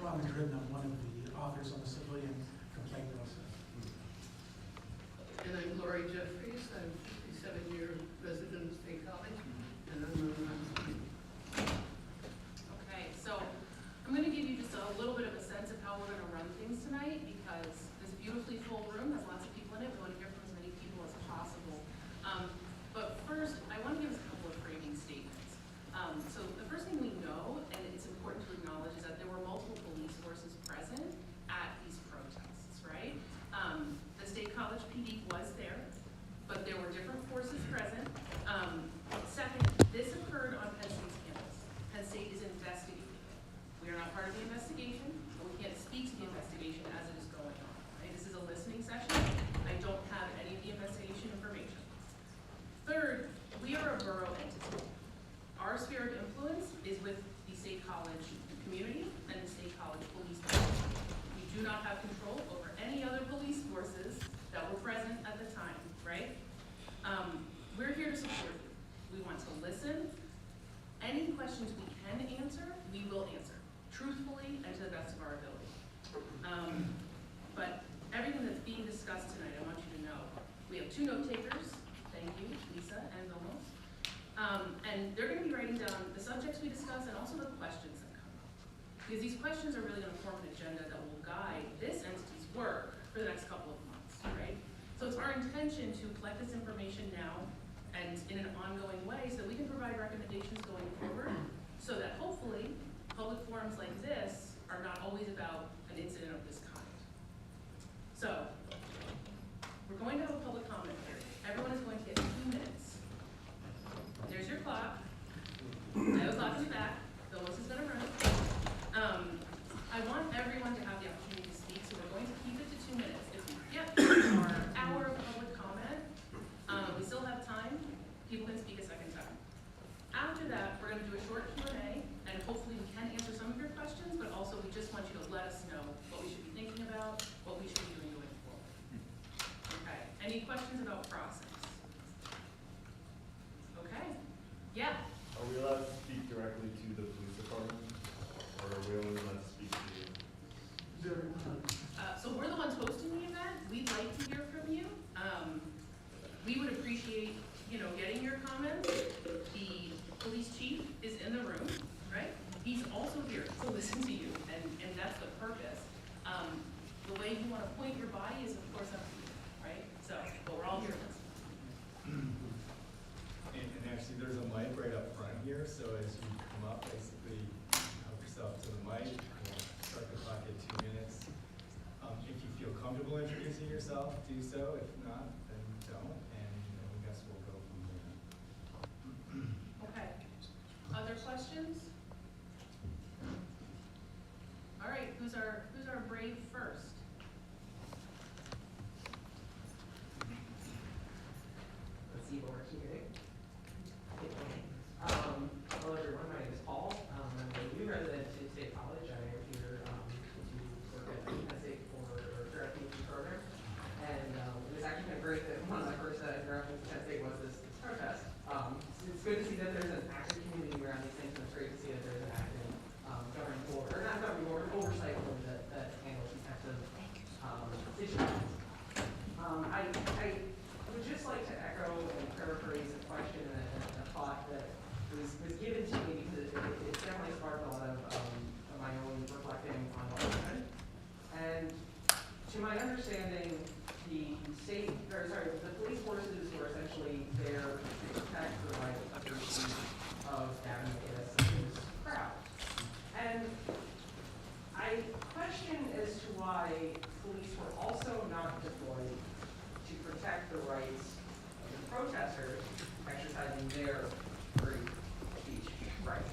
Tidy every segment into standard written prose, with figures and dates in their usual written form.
comment written on one of the authors on the civilian complaint process. And I'm Lori Jeffries. I'm a 57-year resident of State College, and I'm Okay, so I'm going to give you just a little bit of a sense of how we're going to run things tonight, because this beautifully full room has lots of people in it. We want to hear from as many people as possible. But first, I want to give us a couple of framing statements. So the first thing we know, and it's important to acknowledge, is that there were multiple police forces present at these protests, right? The State College PD was there, but there were different forces present. Second, this occurred on Penn State's campus. Penn State is investigating it. We are not part of the investigation, and we can't speak to the investigation as it is going on, right? This is a listening session. I don't have any of the investigation information. Third, we are a borough entity. Our sphere of influence is with the State College community and the State College police force. We do not have control over any other police forces that were present at the time, right? We're here to support you. We want to listen. Any questions we can answer, we will answer, truthfully and to the best of our ability. But everything that's being discussed tonight, I want you to know. We have 2 note takers. Thank you, Lisa and Vilmos. And they're going to be writing down the subjects we discuss and also the questions that come up. Because these questions are really going to form an agenda that will guide this entity's work for the next couple of months, right? So it's our intention to collect this information now and in an ongoing way so that we can provide recommendations going forward, so that hopefully public forums like this are not always about an incident of this kind. So we're going to have a public comment period. Everyone is going to get 2 minutes. There's your clock. I have a clock in the back. Phyllis is going to run it. I want everyone to have the opportunity to speak, so we're going to keep it to 2 minutes. If we get our hour of public comment, we still have time. People can speak a second time. After that, we're going to do a short Q&A, and hopefully we can answer some of your questions, but also we just want you to let us know what we should be thinking about, what we should be doing going forward. Okay, any questions about process? Okay, yeah. Are we allowed to speak directly to the police department, or are we only allowed to speak to you? So we're the ones hosting the event. We'd like to hear from you. We would appreciate, getting your comments. The police chief is in the room, right? He's also here to listen to you, and that's the purpose. The way you want to point your body is, of course, up to you, right? So, but we're all here to listen. And actually, there's a mic right up front here, so as you come up, basically help yourself to the mic. We'll start the clock at 2 minutes. If you feel comfortable introducing yourself, do so. If not, then don't. And I guess we'll go from there. Okay. Other questions? All right. Who's our brave first? Let's see over here. Hello everyone, my name is Paul. I'm a new resident at State College. I am here to work at Penn State for our PhD program. And it was actually kind of great that one of my first interactions with Penn State was this protest. It's good to see that there's an active community around these things, and it's great to see that there's an active governing board, or not governing board, oversight board that handles these types of situations. I would just like to echo and paraphrase a question and a thought that was given to me, because it definitely sparked a lot of my own reflecting on what happened. And to my understanding, the police forces were essentially there to protect the rights of Gavin McInnes' crowd. And I question as to why police were also not deployed to protect the rights of the protesters exercising their free speech right.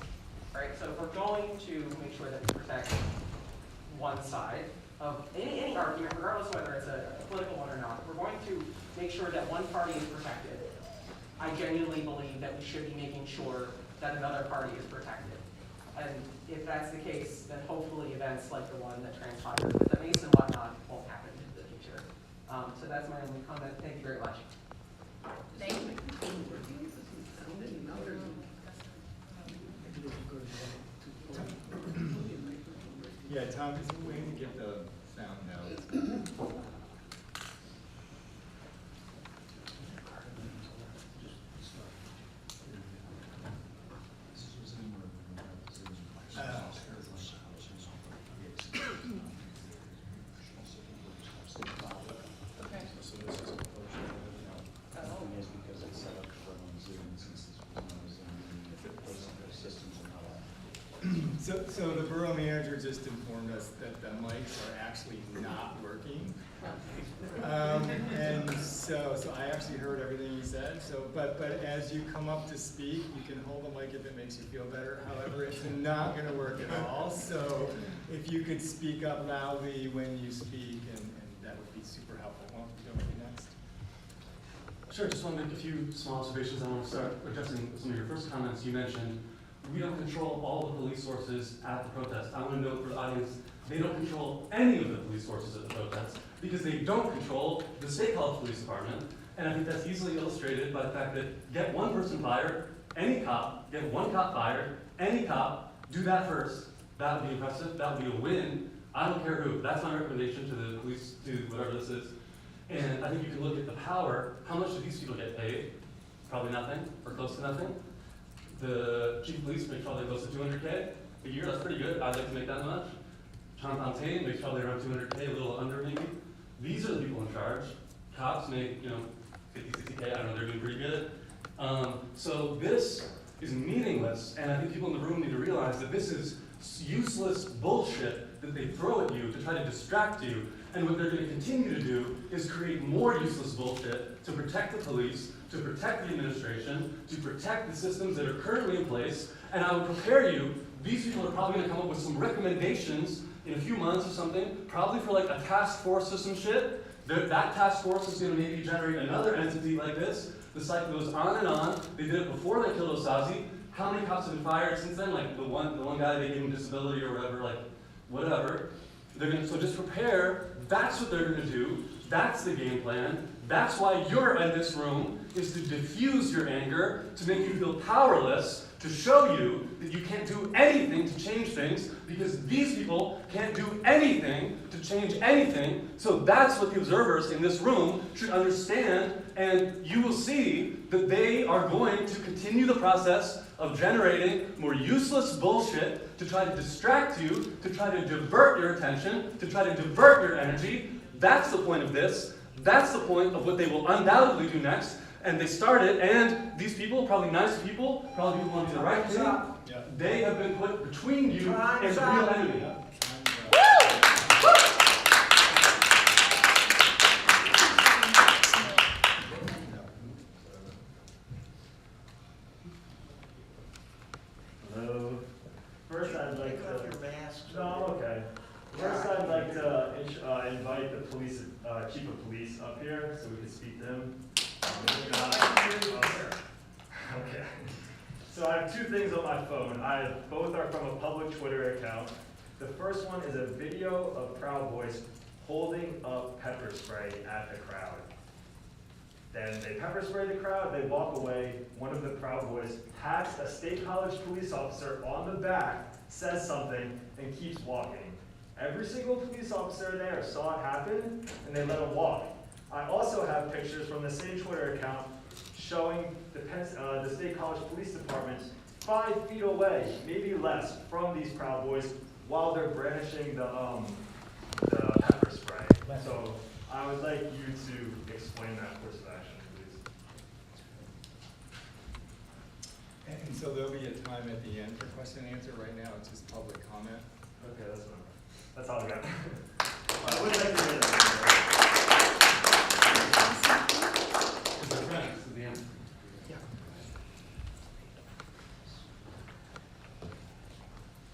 Right? So if we're going to make sure that we protect one side of any argument, regardless of whether it's a political one or not, we're going to make sure that one party is protected. I genuinely believe that we should be making sure that another party is protected. And if that's the case, then hopefully events like the one that transpired with the mace and whatnot won't happen in the future. So that's my only comment. Thank you very much. Thank you. Yeah, Tom, just waiting to get the sound out. Okay. So this is a portion of it. Thing is because it's set up to run on Zoom, since this was not a Zoom meeting, if it wasn't, their systems are not on. So the borough manager just informed us that the mics are actually not working. And so I actually heard everything he said, but as you come up to speak, you can hold the mic if it makes you feel better. However, it's not gonna work at all, so if you could speak up loudly when you speak, and that would be super helpful. Well, you want to be next? Sure, just want to make a few small observations. I want to start addressing some of your first comments. You mentioned we don't control all the police sources at the protest. I want to note for the audience, they don't control any of the police sources at the protest because they don't control the State College Police Department. And I think that's easily illustrated by the fact that get one person fired, any cop, get one cop fired, any cop, do that first. That would be impressive. That would be a win. I don't care who. That's my recommendation to the police, to whatever this is. And I think you can look at the power. How much do these people get paid? Probably nothing, or close to nothing. The chief of police makes probably close to $200K a year. That's pretty good. I'd like to make that much. John Fontaine makes probably around $200K, a little under maybe. These are the people in charge. Cops make, 50, 60K. I don't know. They're doing pretty good. So this is meaningless, and I think people in the room need to realize that this is useless bullshit that they throw at you to try to distract you. And what they're going to continue to do is create more useless bullshit to protect the police, to protect the administration, to protect the systems that are currently in place. And I would prepare you, these people are probably going to come up with some recommendations in a few months or something, probably for like a task force or some shit. That task force is going to maybe generate another entity like this. The cycle goes on and on. They did it before they killed Osazi. How many cops have been fired since then? Like the one guy, they gave him disability or whatever, like whatever. So just prepare. That's what they're going to do. That's the game plan. That's why you're in this room, is to diffuse your anger, to make you feel powerless, to show you that you can't do anything to change things, because these people can't do anything to change anything. So that's what the observers in this room should understand, and you will see that they are going to continue the process of generating more useless bullshit to try to distract you, to try to divert your attention, to try to divert your energy. That's the point of this. That's the point of what they will undoubtedly do next. And they started, and these people, probably nice people, probably people want to do the right thing, they have been put between you and the real enemy. Hello. First, I'd like to. No, okay. First, I'd like to invite the police, chief of police up here so we can speak to him. Okay. So I have two things on my phone. Both are from a public Twitter account. The first one is a video of Proud Boys holding up pepper spray at the crowd. Then they pepper spray the crowd, they walk away. One of the Proud Boys pats a State College police officer on the back, says something, and keeps walking. Every single police officer there saw it happen, and they let him walk. I also have pictures from the same Twitter account showing the State College Police Department 5 feet away, maybe less, from these Proud Boys while they're brandishing the pepper spray. So I would like you to explain that course of action, please. And so there'll be a time at the end for question and answer. Right now, it's just public comment. Okay, that's all I got. I would like to hear that.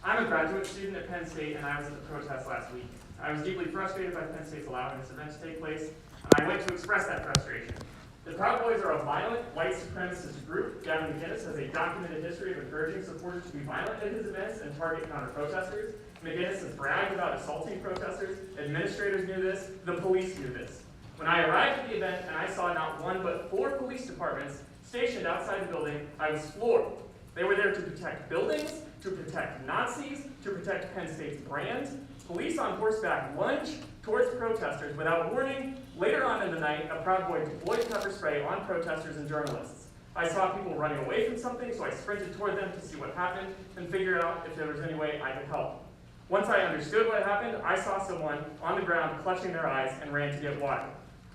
I'm a graduate student at Penn State, and I was at the protest last week. I was deeply frustrated by Penn State's allowing this event to take place, and I went to express that frustration. The Proud Boys are a violent, white supremacist group. Gavin McGinnis has a documented history of encouraging supporters to be violent at his events and target counter-protesters. McGinnis has bragged about assaulting protesters. Administrators knew this. The police knew this. When I arrived at the event and I saw not one but 4 police departments stationed outside the building, I was floored. They were there to protect buildings, to protect Nazis, to protect Penn State's brand. Police on horseback lunged towards protesters without warning. Later on in the night, a Proud Boy deployed pepper spray on protesters and journalists. I saw people running away from something, so I sprinted toward them to see what happened and figure out if there was any way I could help. Once I understood what happened, I saw someone on the ground clutching their eyes and ran to get water.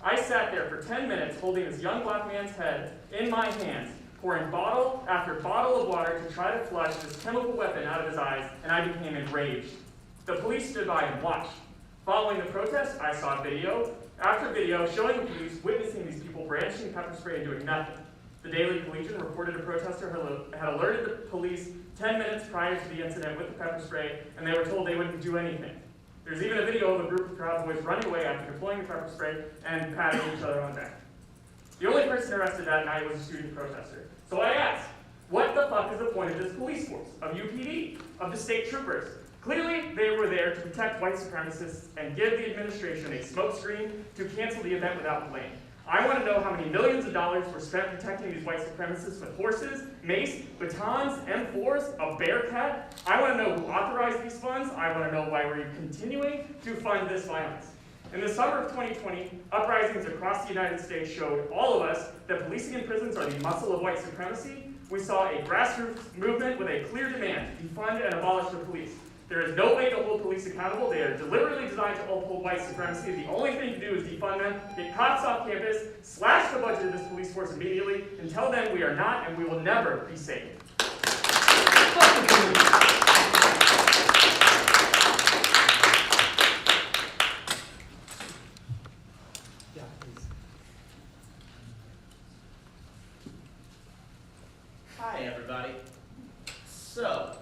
I sat there for 10 minutes holding this young black man's head in my hands, pouring bottle after bottle of water to try to flush this chemical weapon out of his eyes, and I became enraged. The police stood by and watched. Following the protest, I saw video after video showing the police witnessing these people brandishing pepper spray and doing nothing. The Daily Collegian reported a protester had alerted the police 10 minutes prior to the incident with the pepper spray, and they were told they wouldn't do anything. There's even a video of a group of Proud Boys running away after deploying the pepper spray and patting each other on the back. The only person arrested that night was a student protester. So I asked, what the fuck is the point of this police force, of UPD, of the state troopers? Clearly, they were there to protect white supremacists and give the administration a smokescreen to cancel the event without blame. I want to know how many millions of dollars were spent protecting these white supremacists with horses, mace, batons, M4s, a bearcat. I want to know who authorized these funds. I want to know why we're continuing to fund this violence. In the summer of 2020, uprisings across the United States showed all of us that policing and prisons are the muscle of white supremacy. We saw a grassroots movement with a clear demand: defund and abolish the police. There is no way to hold police accountable. They are deliberately designed to uphold white supremacy. The only thing to do is defund them, get cops off campus, slash the budget of this police force immediately, and tell them we are not and we will never be safe. Yeah, please. Hi, everybody. So,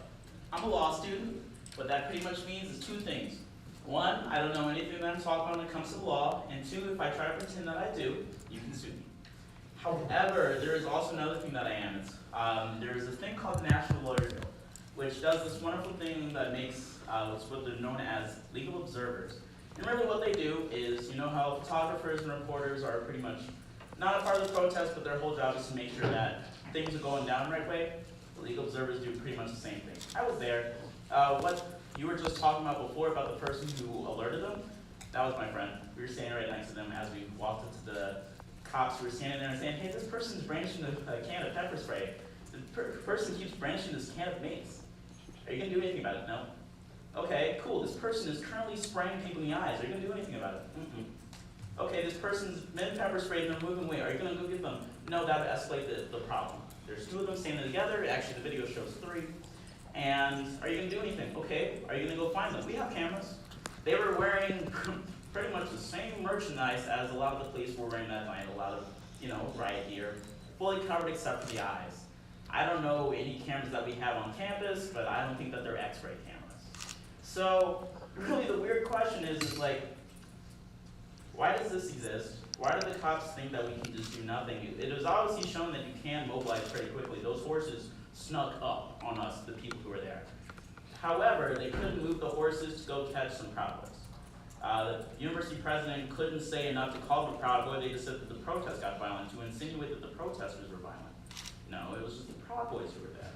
I'm a law student. What that pretty much means is two things. One, I don't know anything that I'm talking about when it comes to the law, and two, if I try to pretend that I do, you can sue me. However, there is also another thing that I am. There is a thing called the National Lawyers Guild, which does this wonderful thing that makes what they're known as legal observers. And really what they do is, you know how photographers and reporters are pretty much not a part of the protest, but their whole job is to make sure that things are going down the right way. The legal observers do pretty much the same thing. I was there. What you were just talking about before about the person who alerted them, that was my friend. We were standing right next to them as we walked up to the cops who were standing there and saying, hey, this person's brandishing a can of pepper spray. The person keeps brandishing this can of mace. Are you going to do anything about it? No. Okay, cool. This person is currently spraying people in the eyes. Are you going to do anything about it? Mm-mm. Okay, this person's been pepper sprayed and they're moving away. Are you going to go get them? No, that would escalate the problem. There's two of them standing together. Actually, the video shows three. And are you going to do anything? Okay, are you going to go find them? We have cameras. They were wearing pretty much the same merchandise as a lot of the police were wearing that night. A lot of, riot gear, fully covered except for the eyes. I don't know any cameras that we have on campus, but I don't think that they're X-ray cameras. So, really the weird question is like, why does this exist? Why do the cops think that we can just do nothing? It was obviously shown that you can mobilize pretty quickly. Those horses snuck up on us, the people who were there. However, they couldn't move the horses to go catch some Proud Boys. The university president couldn't say enough to call them Proud Boy. They just said that the protest got violent, to insinuate that the protesters were violent. No, it was just the Proud Boys who were there.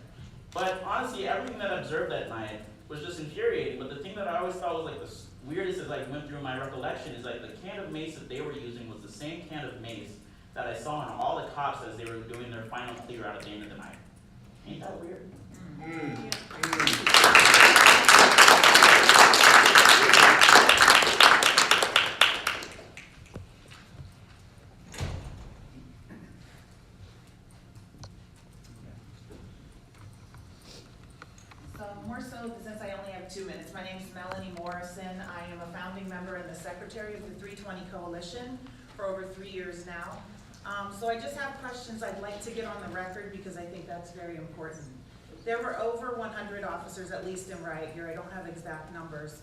But honestly, everything that I observed that night was just infuriating. But the thing that I always thought was like the weirdest as I went through my recollection is like the can of mace that they were using was the same can of mace that I saw in all the cops as they were doing their final clear out at the end of the night. Ain't that weird? So more so, since I only have 2 minutes, my name is Melanie Morrison. I am a founding member and the secretary of the 320 Coalition for over 3 years now. So I just have questions I'd like to get on the record because I think that's very important. There were over 100 officers, at least in riot gear. I don't have exact numbers.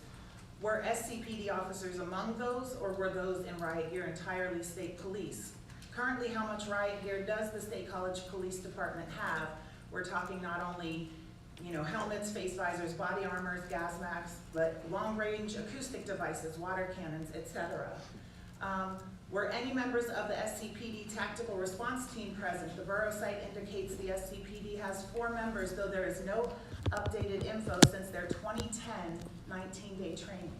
Were SCPD officers among those, or were those in riot gear entirely state police? Currently, how much riot gear does the State College Police Department have? We're talking not only helmets, face visors, body armors, gas masks, but long-range acoustic devices, water cannons, etc. Were any members of the SCPD Tactical Response Team present? The borough site indicates the SCPD has 4 members, though there is no updated info since their 2010 19-day training.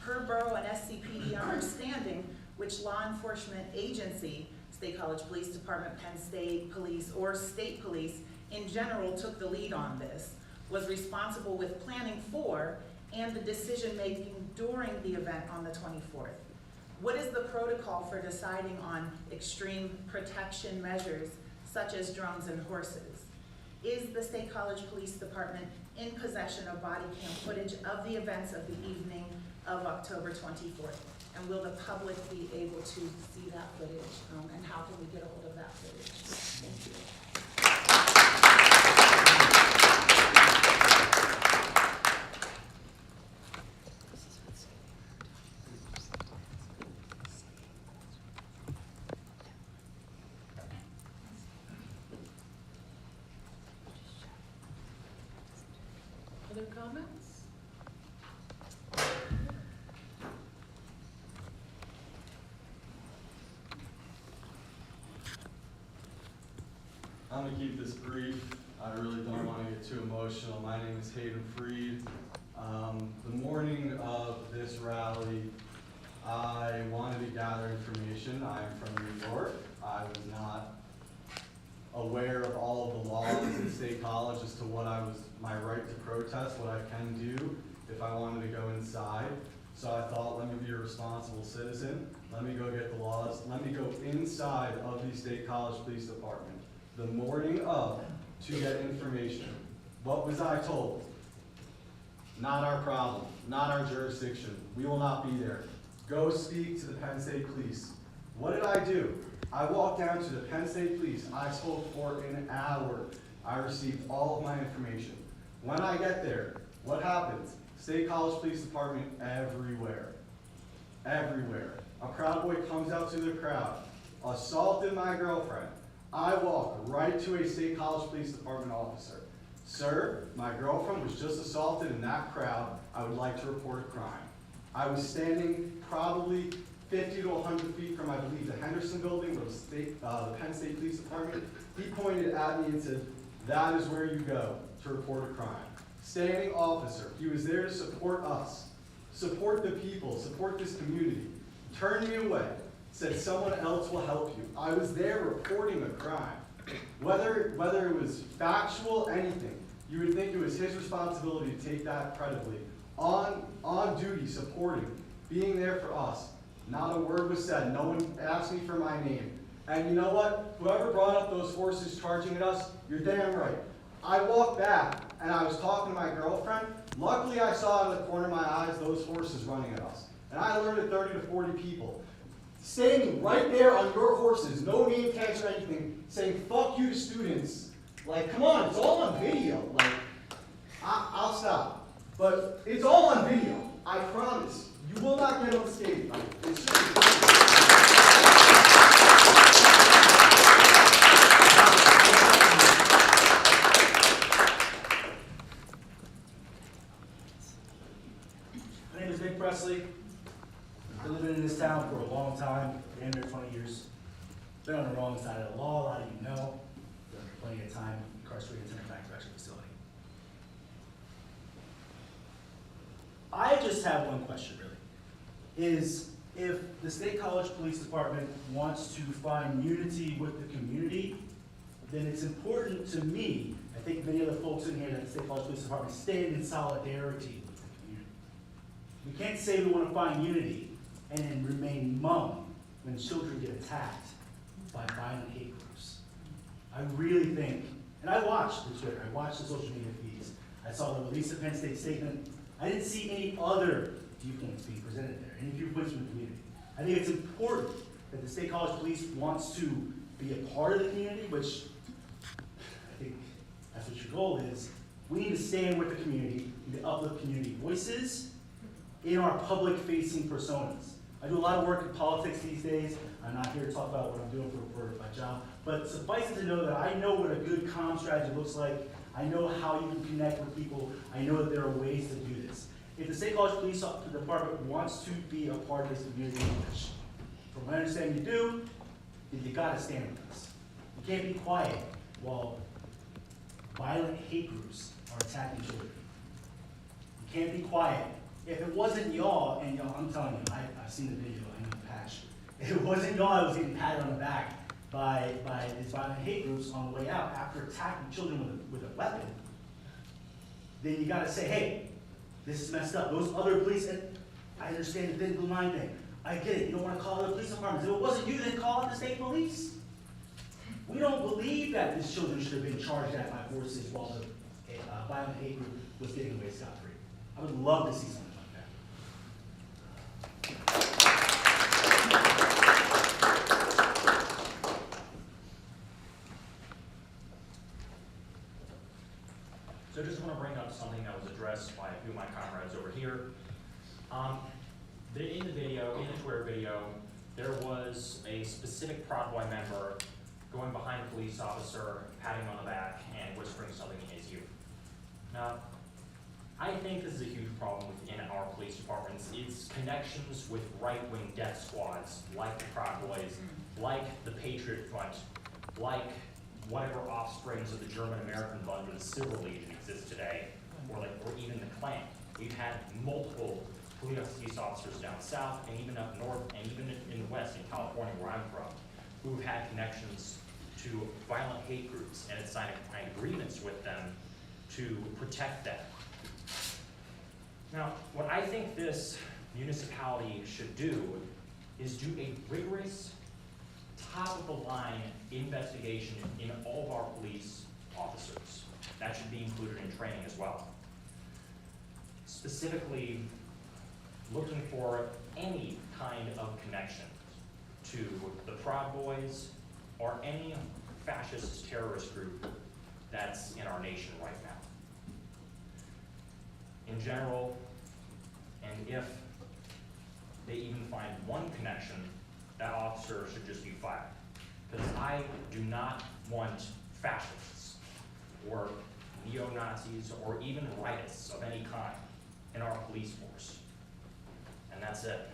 Per borough and SCPD understanding, which law enforcement agency, State College Police Department, Penn State Police, or State Police in general took the lead on this, was responsible with planning for and the decision-making during the event on the 24th? What is the protocol for deciding on extreme protection measures such as drones and horses? Is the State College Police Department in possession of body cam footage of the events of the evening of October 24th? And will the public be able to see that footage? And how can we get a hold of that footage? Thank you. Other comments? I'm gonna keep this brief. I really don't want to get too emotional. My name is Hayden Freed. The morning of this rally, I wanted to gather information. I'm from New York. I was not aware of all of the laws in State College as to what my right to protest, what I can do if I wanted to go inside. So I thought, let me be a responsible citizen. Let me go get the laws. Let me go inside of the State College Police Department the morning of to get information. What was I told? Not our problem, not our jurisdiction. We will not be there. Go speak to the Penn State Police. What did I do? I walked down to the Penn State Police. I spoke for an hour. I received all of my information. When I get there, what happens? State College Police Department everywhere. Everywhere. A Proud Boy comes out to the crowd, assaulted my girlfriend. I walk right to a State College Police Department officer. Sir, my girlfriend was just assaulted in that crowd. I would like to report a crime. I was standing probably 50 to 100 feet from, I believe, the Henderson building, where the Penn State Police Department. He pointed at me and said, that is where you go to report a crime. Standing officer, he was there to support us, support the people, support this community. Turned me away, said someone else will help you. I was there reporting a crime. Whether it was factual, anything, you would think it was his responsibility to take that credibly. On duty, supporting, being there for us. Not a word was said. No one asked me for my name. And you know what? Whoever brought up those horses charging at us, you're damn right. I walked back and I was talking to my girlfriend. Luckily, I saw out of the corner of my eyes those horses running at us. And I alerted 30 to 40 people. Standing right there on your horses, no name tags or anything, saying fuck you to students. Like, come on, it's all on video. Like, I'll stop. But it's all on video. I promise. You will not get unscathed. It's just My name is Nick Presley. I've been living in this town for a long time, been here 20 years. Been on the wrong side of the law, a lot of you know. Been plenty of time incarcerated in a back correctional facility. I just have one question, really. Is if the State College Police Department wants to find unity with the community, then it's important to me, I think many of the folks in here at the State College Police Department stand in solidarity with the community. We can't say we want to find unity and then remain mum when children get attacked by violent hate groups. I really think, and I watched the Twitter, I watched the social media feeds, I saw the release of Penn State statement. I didn't see any other viewpoints being presented there, any viewpoints from the community. I think it's important that the State College Police wants to be a part of the community, which I think that's what your goal is. We need to stand with the community, we need to uplift community voices in our public-facing personas. I do a lot of work in politics these days. I'm not here to talk about what I'm doing for my job, but suffice it to know that I know what a good comm strategy looks like. I know how you can connect with people. I know that there are ways to do this. If the State College Police Department wants to be a part of this community, which from what I understand you do, then you gotta stand with us. You can't be quiet while violent hate groups are attacking children. You can't be quiet. If it wasn't y'all, and y'all, I'm telling you, I've seen the video, I know the patch. If it wasn't y'all, I was getting patted on the back by these violent hate groups on the way out after attacking children with a weapon, then you gotta say, hey, this is messed up. Those other police, and I understand the thin blue line thing. I get it, you don't wanna call the police departments. If it wasn't you, then call out the state police. We don't believe that these children should have been charged at by forces while the violent hate group was getting away scot-free. I would love to see something like that. So I just want to bring up something that was addressed by a few of my comrades over here. In the video, in the Twitter video, there was a specific Proud Boy member going behind a police officer, patting him on the back, and whispering something in his ear. Now, I think this is a huge problem within our police departments. It's connections with right-wing death squads, like the Proud Boys, like the Patriot Front, like whatever offsprings of the German-American Fund or the Civil Legion exists today, or even the Klan. We've had multiple police officers down south, and even up north, and even in the west, in California, where I'm from, who've had connections to violent hate groups and had signed agreements with them to protect them. Now, what I think this municipality should do is do a rigorous, top-of-the-line investigation in all of our police officers. That should be included in training as well. Specifically, looking for any kind of connection to the Proud Boys or any fascist terrorist group that's in our nation right now. In general, and if they even find one connection, that officer should just be fired. Because I do not want fascists or neo-Nazis or even rightists of any kind in our police force. And that's it.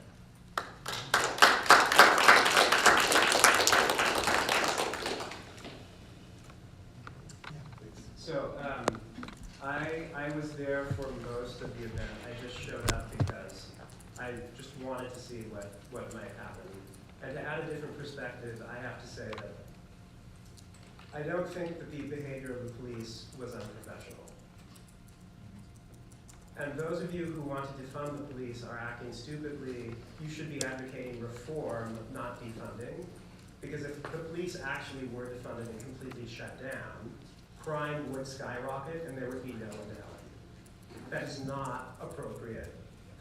So, I was there for most of the event. I just showed up because I just wanted to see what might happen. And to add a different perspective, I have to say that I don't think that the behavior of the police was unprofessional. And those of you who want to defund the police are acting stupidly. You should be advocating reform, not defunding. Because if the police actually were defunded and completely shut down, crime would skyrocket and there would be no one to help you. That is not appropriate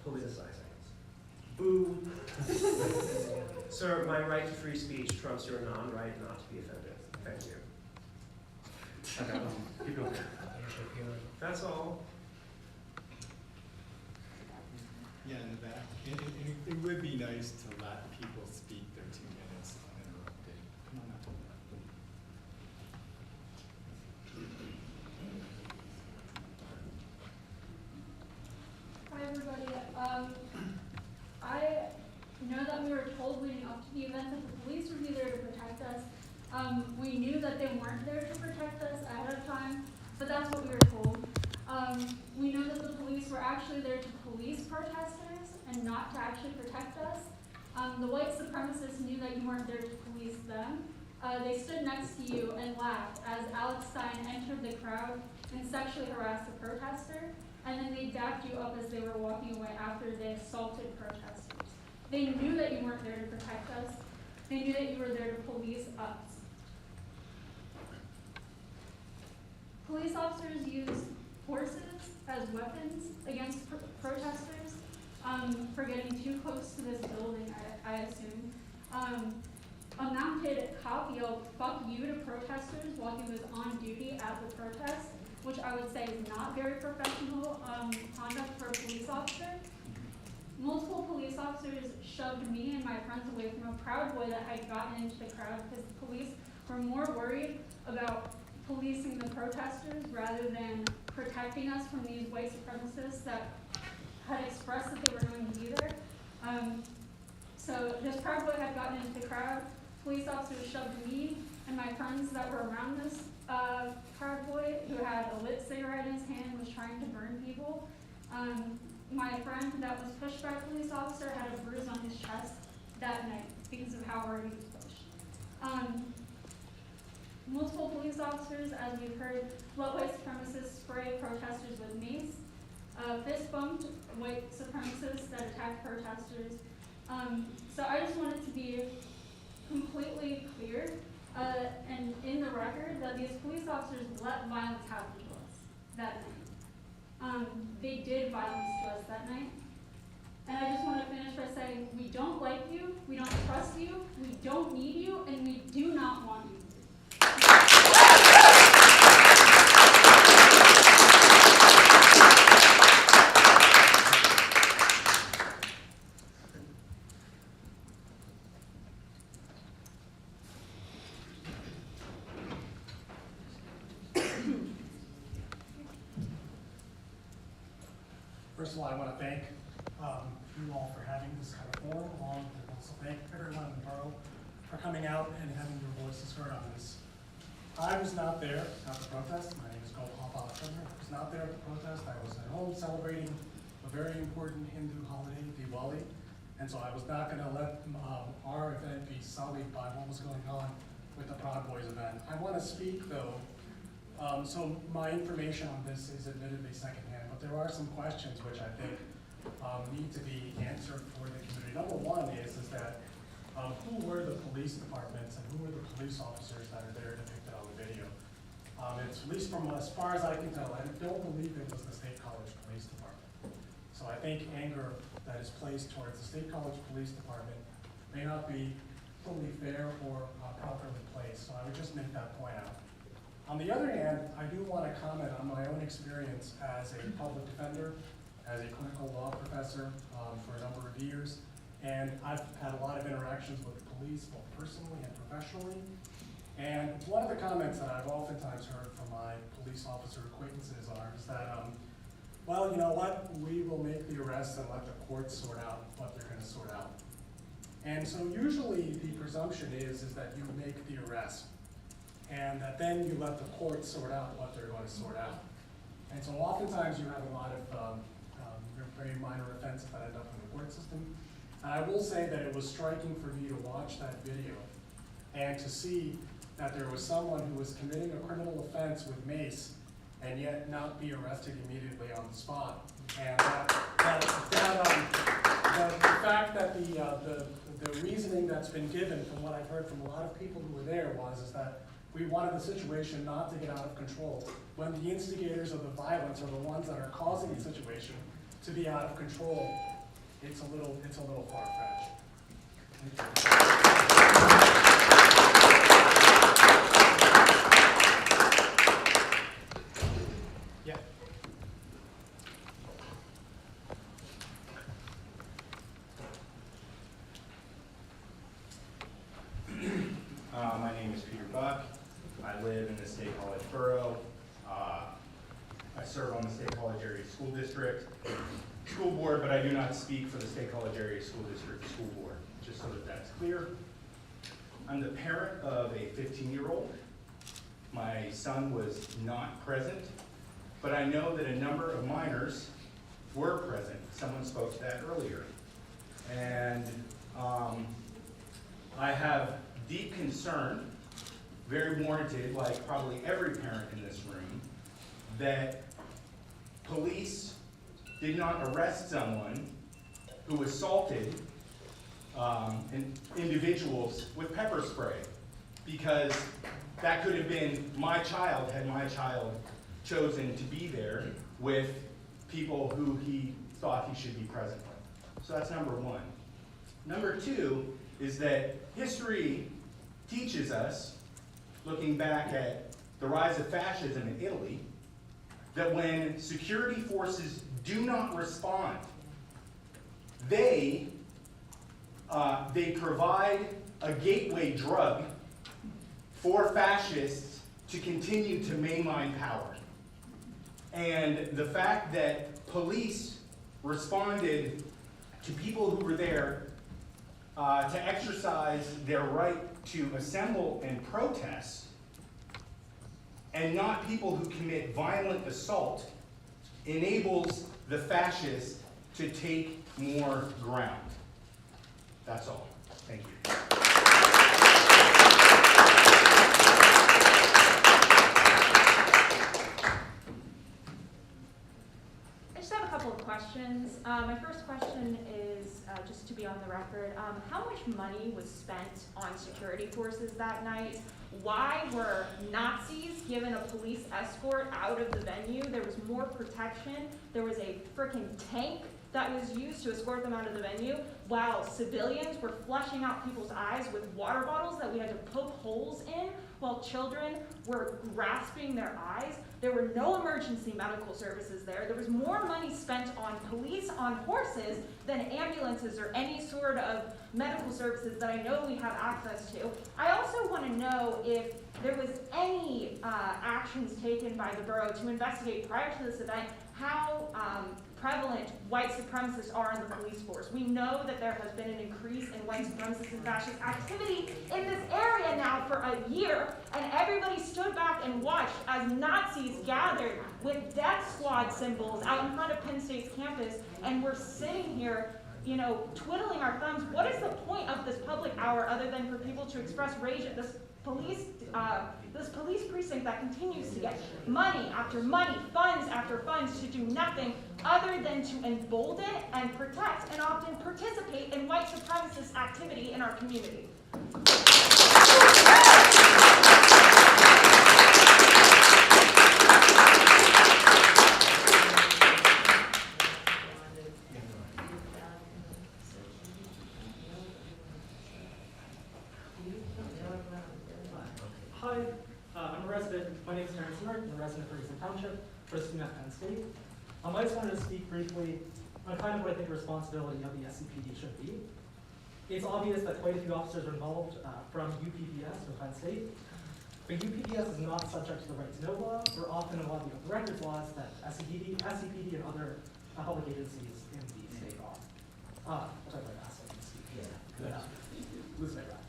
politicizing. Boo. Sir, my right to free speech trumps your non-right not to be offended. Thank you. Keep going. That's all. Yeah, in the back. It would be nice to let people speak their 2 minutes uninterrupted. Come on up. Hi everybody. I know that we were told leading up to the event that the police would be there to protect us. We knew that they weren't there to protect us ahead of time, but that's what we were told. We know that the police were actually there to police protesters and not to actually protect us. The white supremacists knew that you weren't there to police them. They stood next to you and laughed as Alex Stein entered the crowd and sexually harassed a protester, and then they dapped you up as they were walking away after they assaulted protesters. They knew that you weren't there to protect us. They knew that you were there to police us. Police officers use horses as weapons against protesters for getting too close to this building, I assume. A mounted cop yelled, "Fuck you" to protesters while he was on duty at the protest, which I would say is not very professional conduct for a police officer. Multiple police officers shoved me and my friends away from a Proud Boy that had gotten into the crowd because the police were more worried about policing the protesters rather than protecting us from these white supremacists that had expressed that they were going to be there. So this Proud Boy had gotten into the crowd. Police officers shoved me and my friends that were around this Proud Boy, who had a lit cigarette in his hand, was trying to burn people. My friend that was pushed by a police officer had a bruise on his chest that night because of how hard he was pushed. Multiple police officers, as we've heard, let white supremacists spray protesters with mace, fist bumped white supremacists that attacked protesters. So I just want it to be completely clear and in the record that these police officers let violence happen to us that night. They did violence to us that night. And I just want to finish by saying, we don't like you, we don't trust you, we don't need you, and we do not want you. First of all, I want to thank you all for having this kind of forum, along with also thank everyone in the borough for coming out and having your voices heard on this. I was not there at the protest. My name is Gopal Balachandra. I was not there at the protest. I was at home celebrating a very important Hindu holiday, Diwali, and so I was not going to let our event be sullied by what was going on with the Proud Boys event. I want to speak, though, so my information on this is admittedly secondhand, but there are some questions which I think need to be answered for the community. Number one is that who were the police departments and who were the police officers that are there depicted on the video? It's, at least from as far as I can tell, I don't believe it was the State College Police Department. So I think anger that is placed towards the State College Police Department may not be fully fair or properly placed. So I would just make that point out. On the other hand, I do want to comment on my own experience as a public defender, as a clinical law professor for a number of years, and I've had a lot of interactions with the police, both personally and professionally. And one of the comments that I've oftentimes heard from my police officer acquaintances is that, well, you know what, we will make the arrests and let the courts sort out what they're going to sort out. And so usually the presumption is that you make the arrest, and that then you let the courts sort out what they're going to sort out. And so oftentimes you have a lot of very minor offenses that end up in the court system. And I will say that it was striking for me to watch that video and to see that there was someone who was committing a criminal offense with mace and yet not be arrested immediately on the spot. And the fact that the reasoning that's been given from what I've heard from a lot of people who were there is that we wanted the situation not to get out of control when the instigators of the violence are the ones that are causing the situation to be out of control. It's a little far-fetched. Yeah. My name is Peter Buck. I live in the State College Borough. I serve on the State College Area School District School Board, but I do not speak for the State College Area School District School Board, just so that that's clear. I'm the parent of a 15-year-old. My son was not present, but I know that a number of minors were present. Someone spoke to that earlier. And I have deep concern, very warranted, like probably every parent in this room, that police did not arrest someone who assaulted individuals with pepper spray, because that could have been my child had my child chosen to be there with people who he thought he should be present with. So that's number one. Number two is that history teaches us, looking back at the rise of fascism in Italy, that when security forces do not respond, they provide a gateway drug for fascists to continue to mainline power. And the fact that police responded to people who were there to exercise their right to assemble and protest, and not people who commit violent assault, enables the fascists to take more ground. That's all. Thank you. I just have a couple of questions. My first question is, just to be on the record, how much money was spent on security forces that night? Why were Nazis given a police escort out of the venue? There was more protection. There was a frickin' tank that was used to escort them out of the venue, while civilians were flushing out people's eyes with water bottles that we had to poke holes in, while children were grasping their eyes. There were no emergency medical services there. There was more money spent on police on horses than ambulances or any sort of medical services that I know we have access to. I also want to know if there was any actions taken by the borough to investigate prior to this event how prevalent white supremacists are in the police force. We know that there has been an increase in white supremacist and fascist activity in this area now for a year, and everybody stood back and watched as Nazis gathered with death squad symbols out in front of Penn State's campus, and we're sitting here, you know, twiddling our thumbs. What is the point of this public hour other than for people to express rage at this police precinct that continues to get money after money, funds after funds, to do nothing other than to embolden and protect and often participate in white supremacist activity in our community? Hi, I'm a resident. My name is Terrence Merck. I'm a resident of Ferguson Township, for a student at Penn State. I just wanted to speak briefly on kind of what I think the responsibility of the SCPD should be. It's obvious that quite a few officers are involved from UPPS or Penn State, but UPPS is not subject to the right to know law or often a lot of the records laws that SCPD and other public agencies in the state are. I'll talk about that so I can speak. Lose my breath.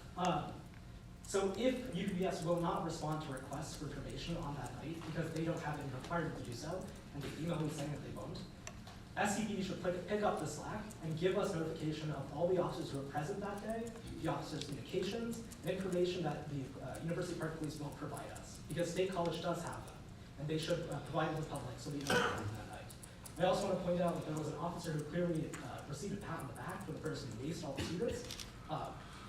So if UPPS will not respond to requests for information on that night because they don't have any requirement to do so, and they email me saying that they won't, SCPD should pick up the slack and give us notification of all the officers who are present that day, the officers' communications, and information that the University Park Police won't provide us, because State College does have them, and they should provide them to the public so we know that night. I also want to point out that there was an officer who clearly received a pat on the back for the person who raced all the students.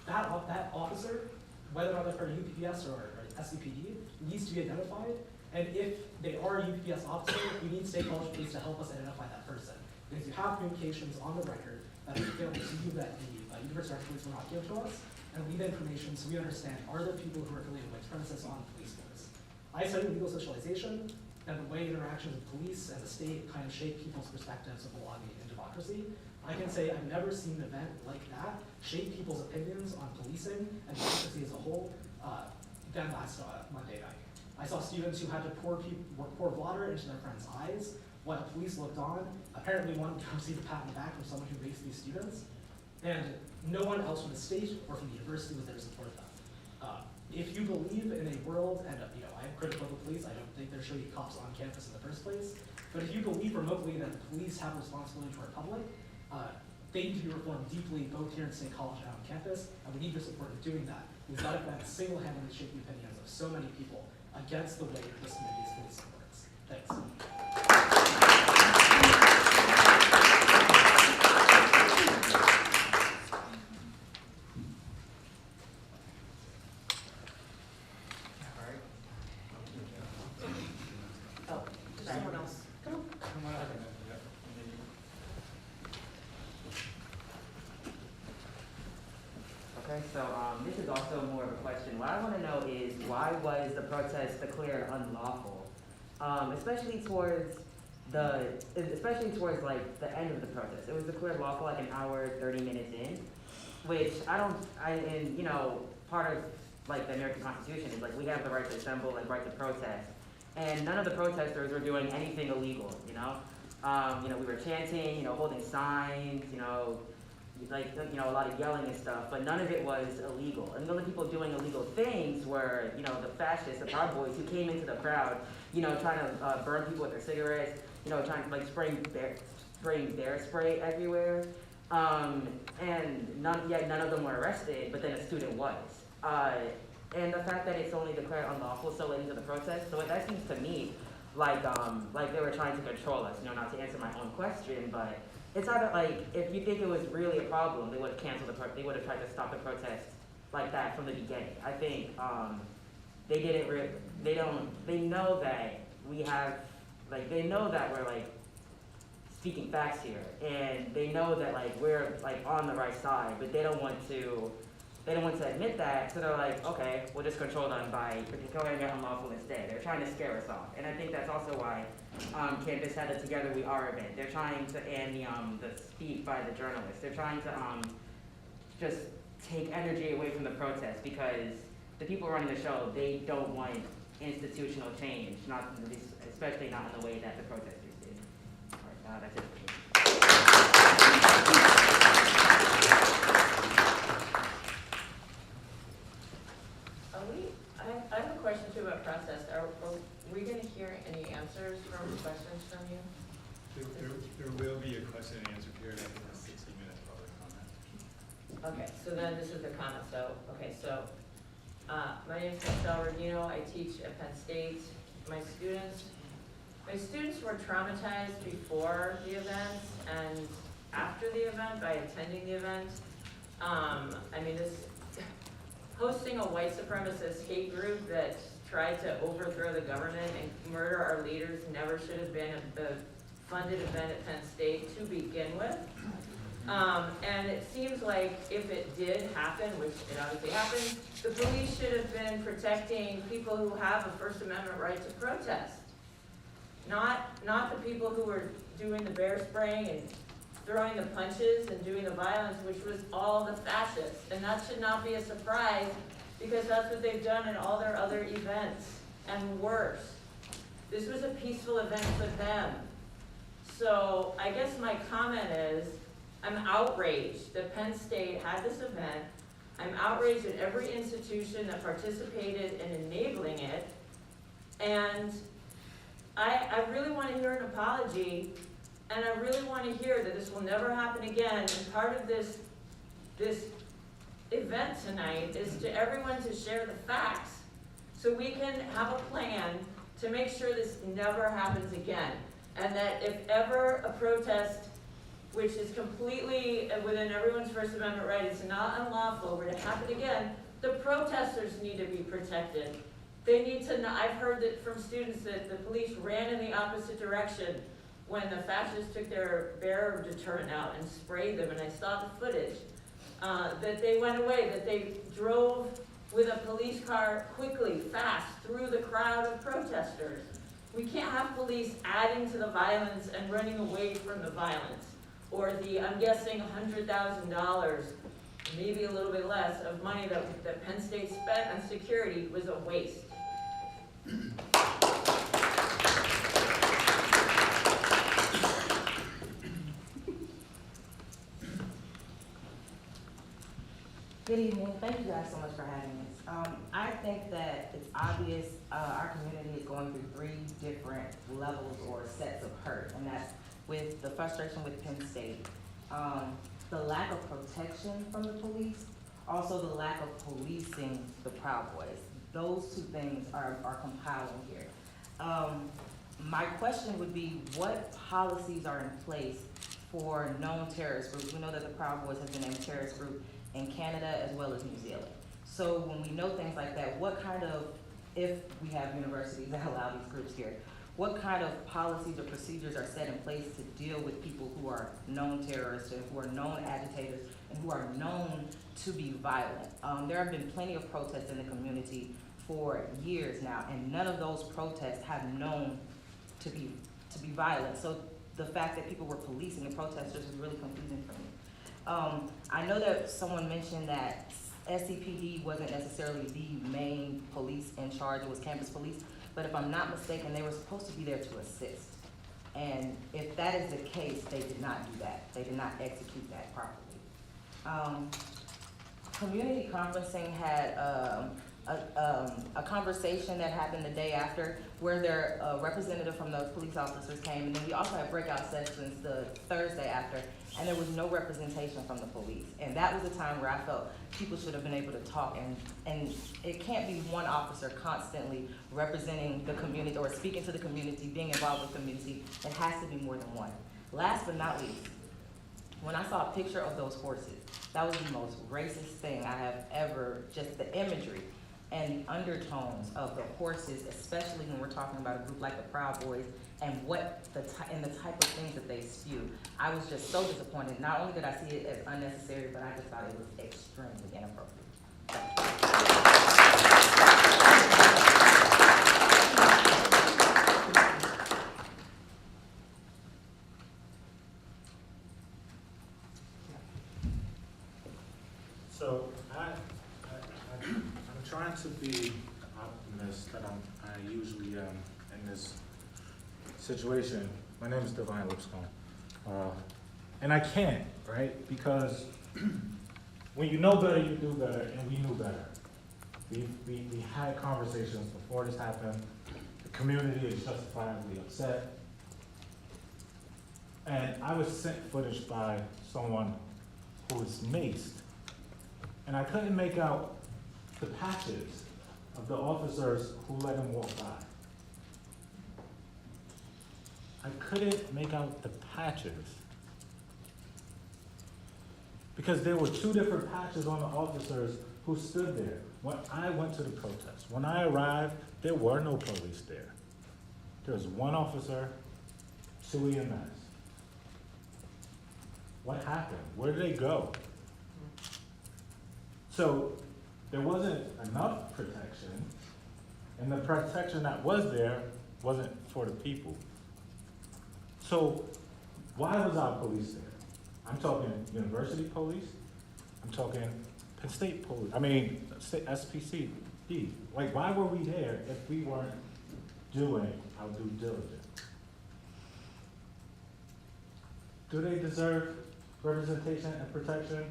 That officer, whether or not they're part of UPPS or SCPD, needs to be identified. And if they are a UPPS officer, we need State College Police to help us identify that person. Because you have communications on the record that we failed to see that the University Park Police will not give to us, and leave information so we understand, are there people who are affiliated with supremacists on the police force? I study legal socialization, and the way interactions with police and the state kind of shape people's perspectives of belonging in democracy. I can say I've never seen an event like that shape people's opinions on policing and democracy as a whole than last Monday night. I saw students who had to pour water into their friends' eyes while police looked on, apparently wanted to come see the pat on the back from someone who raced these students, and no one else from the state or from the university was there to support them. If you believe in a world, and I'm critical of the police, I don't think there should be cops on campus in the first place, but if you believe remotely that the police have responsibility to our public, they need to be reformed deeply, both here in State College and on campus, and we need your support in doing that. Because that event single-handedly shaped the opinions of so many people against the way this community's policing works. Thanks. Oh, there's someone else. Come on. Okay, so this is also more of a question. What I want to know is why was the protest declared unlawful, especially towards like the end of the protest. It was declared lawful like an hour, 30 minutes in, which part of like the American Constitution is like we have the right to assemble and right to protest, and none of the protesters were doing anything illegal. We were chanting, holding signs, like, you know, a lot of yelling and stuff, but none of it was illegal. And the only people doing illegal things were, you know, the fascists, the Proud Boys, who came into the crowd, you know, trying to burn people with their cigarettes, you know, trying to like spraying bear spray everywhere. And none of them were arrested, but then a student was. And the fact that it's only declared unlawful so late into the protest, so that seems to me like they were trying to control us, you know, not to answer my own question, but it's either like, if you think it was really a problem, they would have canceled they would have tried to stop the protest like that from the beginning. I think they didn't they know that we have, like, they know that we're like speaking facts here, and they know that like we're like on the right side, but they don't want to admit that, so they're like, okay, we'll just control them by declaring it unlawful instead. They're trying to scare us off, and I think that's also why Campus had a Together We Are event. They're trying to, and the speak by the journalists, they're trying to just take energy away from the protest, because the people running the show, they don't want institutional change, especially not in the way that the protesters did. All right, that's it for me. I have a question too about process. Are we going to hear any answers from questions from you? There will be a question and answer period after the 60 minutes public comment. Okay, so then this is the comment. So, okay, so my name is Michelle Rubino. I teach at Penn State. My students were traumatized before the event and after the event by attending the event. I mean, hosting a white supremacist hate group that tried to overthrow the government and murder our leaders never should have been a funded event at Penn State to begin with. And it seems like if it did happen, which it obviously happened, the police should have been protecting people who have a First Amendment right to protest. Not the people who were doing the bear spraying and throwing the punches and doing the violence, which was all the fascists. And that should not be a surprise, because that's what they've done in all their other events, and worse. This was a peaceful event for them. So I guess my comment is, I'm outraged that Penn State had this event. I'm outraged at every institution that participated in enabling it. And I really want to hear an apology. And I really want to hear that this will never happen again. And part of this event tonight is to everyone to share the facts, so we can have a plan to make sure this never happens again. And that if ever a protest, which is completely within everyone's First Amendment right, it's not unlawful, were to happen again, the protesters need to be protected. They need to know. I've heard that from students that the police ran in the opposite direction when the fascists took their bear deterrent out and sprayed them, and I saw the footage, that they went away, that they drove with a police car quickly, fast, through the crowd of protesters. We can't have police adding to the violence and running away from the violence, or the, I'm guessing, $100,000, maybe a little bit less, of money that Penn State spent on security was a waste. Good evening. Thank you guys so much for having us. I think that it's obvious our community is going through 3 different levels or sets of hurt, and that's with the frustration with Penn State, the lack of protection from the police, also the lack of policing the Proud Boys. Those 2 things are compiling here. My question would be, what policies are in place for known terrorist groups? We know that the Proud Boys has been a terrorist group in Canada as well as New Zealand. So when we know things like that, what kind of, if we have universities that allow these groups here, what kind of policies or procedures are set in place to deal with people who are known terrorists and who are known agitators and who are known to be violent? There have been plenty of protests in the community for years now, and none of those protests have known to be violent. So the fact that people were policing the protesters is really confusing for me. I know that someone mentioned that SCPD wasn't necessarily the main police in charge, it was campus police, but if I'm not mistaken, they were supposed to be there to assist. And if that is the case, they did not do that. They did not execute that properly. Community conferencing had a conversation that happened the day after where their representative from the police officers came, and then we also had breakout sessions the Thursday after, and there was no representation from the police. And that was a time where I felt people should have been able to talk, and it can't be one officer constantly representing the community or speaking to the community, being involved with the community. It has to be more than one. Last but not least, when I saw a picture of those horses, that was the most racist thing I have ever, just the imagery and the undertones of the horses, especially when we're talking about a group like the Proud Boys and the type of things that they spew. I was just so disappointed. Not only did I see it as unnecessary, but I just thought it was extremely inappropriate. So I'm trying to be the optimist that I usually am in this situation. My name is Divine Lipscomb. And I can't, right? Because when you know better, you do better, and we knew better. We had conversations before this happened. The community is justifiably upset. And I was sent footage by someone who was maced. And I couldn't make out the patches of the officers who let him walk by. I couldn't make out the patches. Because there were two different patches on the officers who stood there when I went to the protest. When I arrived, there were no police there. There was one officer, 2 EMS. What happened? Where did they go? So there wasn't enough protection, and the protection that was there wasn't for the people. So why was our police there? I'm talking university police, I'm talking Penn State police, SPCD. Like, why were we there if we weren't doing our due diligence? Do they deserve representation and protection?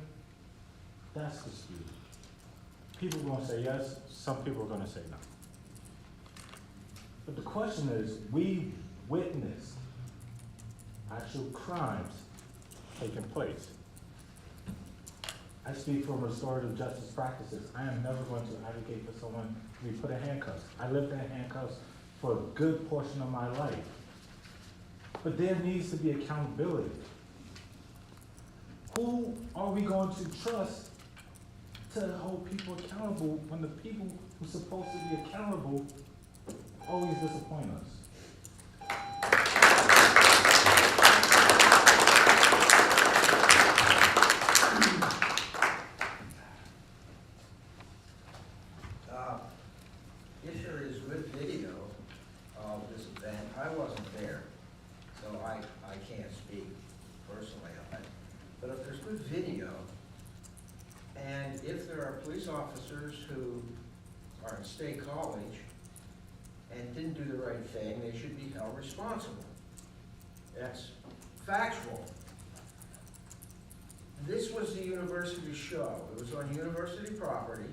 That's disputed. People are gonna say yes, some people are gonna say no. But the question is, we witnessed actual crimes taking place. I speak from restorative justice practices. I am never going to advocate for someone to be put in handcuffs. I lived in handcuffs for a good portion of my life. But there needs to be accountability. Who are we going to trust to hold people accountable when the people who are supposed to be accountable always disappoint us? If there is good video of this event, I wasn't there, so I can't speak personally on it. But if there's good video, and if there are police officers who are in State College and didn't do the right thing, they should be held responsible. That's factual. This was the university show. It was on university property.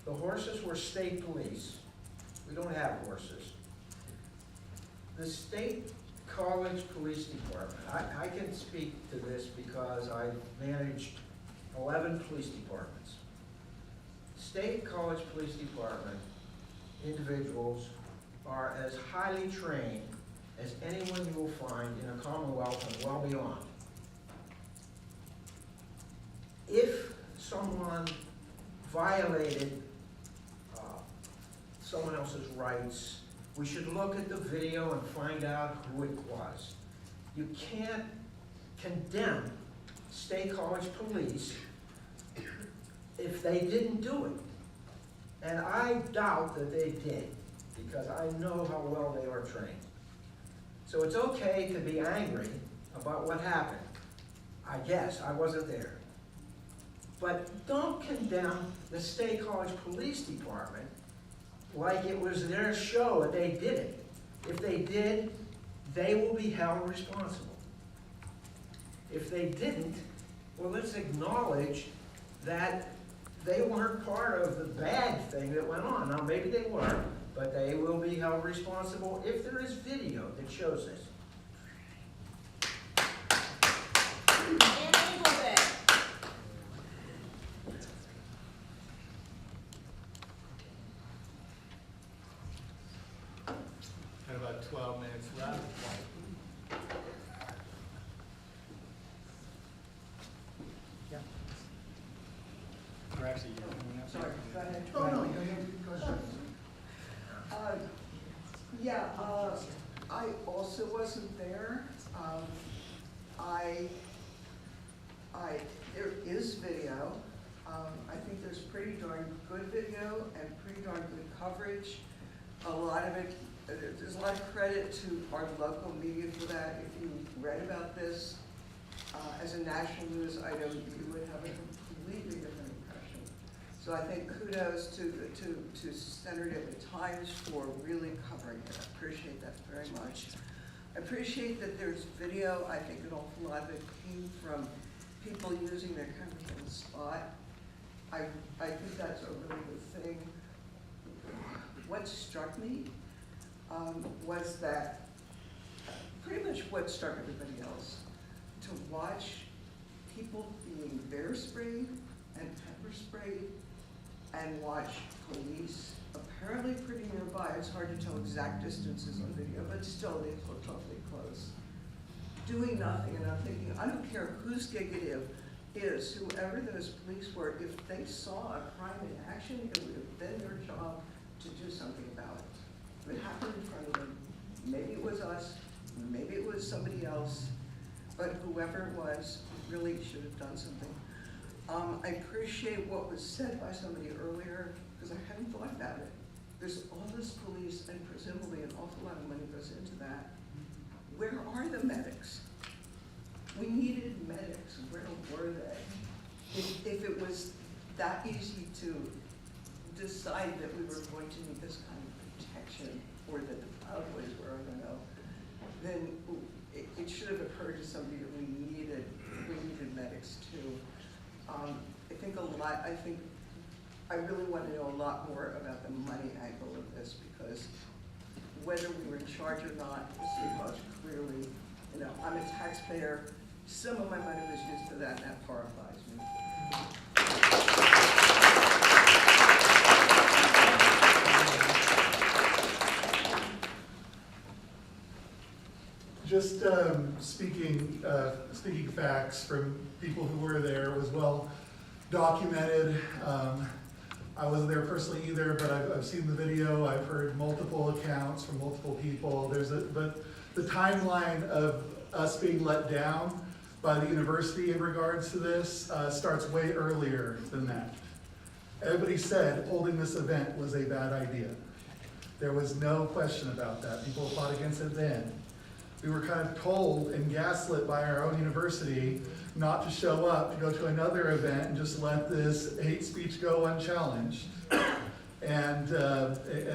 The horses were state police. We don't have horses. The State College Police Department, I can speak to this because I managed 11 police departments. State College Police Department individuals are as highly trained as anyone you will find in a Commonwealth and well beyond. If someone violated someone else's rights, we should look at the video and find out who it was. You can't condemn State College Police if they didn't do it. And I doubt that they did, because I know how well they are trained. So it's okay to be angry about what happened. I guess, I wasn't there. But don't condemn the State College Police Department like it was their show that they did it. If they did, they will be held responsible. If they didn't, Well, let's acknowledge that they weren't part of the bad thing that went on. Now, maybe they were, but they will be held responsible if there is video that shows this. Got about 12 minutes left. Yeah. Or actually, you're Sorry, go ahead. Oh, no, go ahead. I also wasn't there. There is video. I think there's pretty darn good video and pretty darn good coverage. A lot of it, there's a lot of credit to our local media for that. If you read about this as a national news item, you would have a completely different impression. So I think kudos to Senator Daily Times for really covering it. I appreciate that very much. I appreciate that there's video. I think an awful lot of it came from people using their cameras on the spot. I think that's a really good thing. What struck me was that pretty much what struck everybody else, to watch people being bear sprayed and pepper sprayed and watch police apparently pretty nearby. It's hard to tell exact distances on video, but still they look totally close. Doing nothing, and I'm thinking, I don't care whose gig it is, whoever those police were, if they saw a crime in action, it would have been their job to do something about it. It happened in front of them. Maybe it was us, maybe it was somebody else, but whoever it was really should have done something. I appreciate what was said by somebody earlier, because I hadn't thought about it. There's all this police, and presumably an awful lot of money goes into that. Where are the medics? We needed medics. Where were they? If it was that easy to decide that we were going to need this kind of protection, or that the Proud Boys were, I don't know, then it should have occurred to somebody that we needed medics too. I really want to know a lot more about the money angle of this, because whether we were in charge or not, the city college clearly, I'm a taxpayer. Some of my money was used for that, and that horrifies me. Just speaking facts from people who were there, was well documented. I wasn't there personally either, but I've seen the video. I've heard multiple accounts from multiple people. But the timeline of us being let down by the university in regards to this starts way earlier than that. Everybody said holding this event was a bad idea. There was no question about that. People fought against it then. We were kind of told and gaslit by our own university not to show up, to go to another event and just let this hate speech go unchallenged. And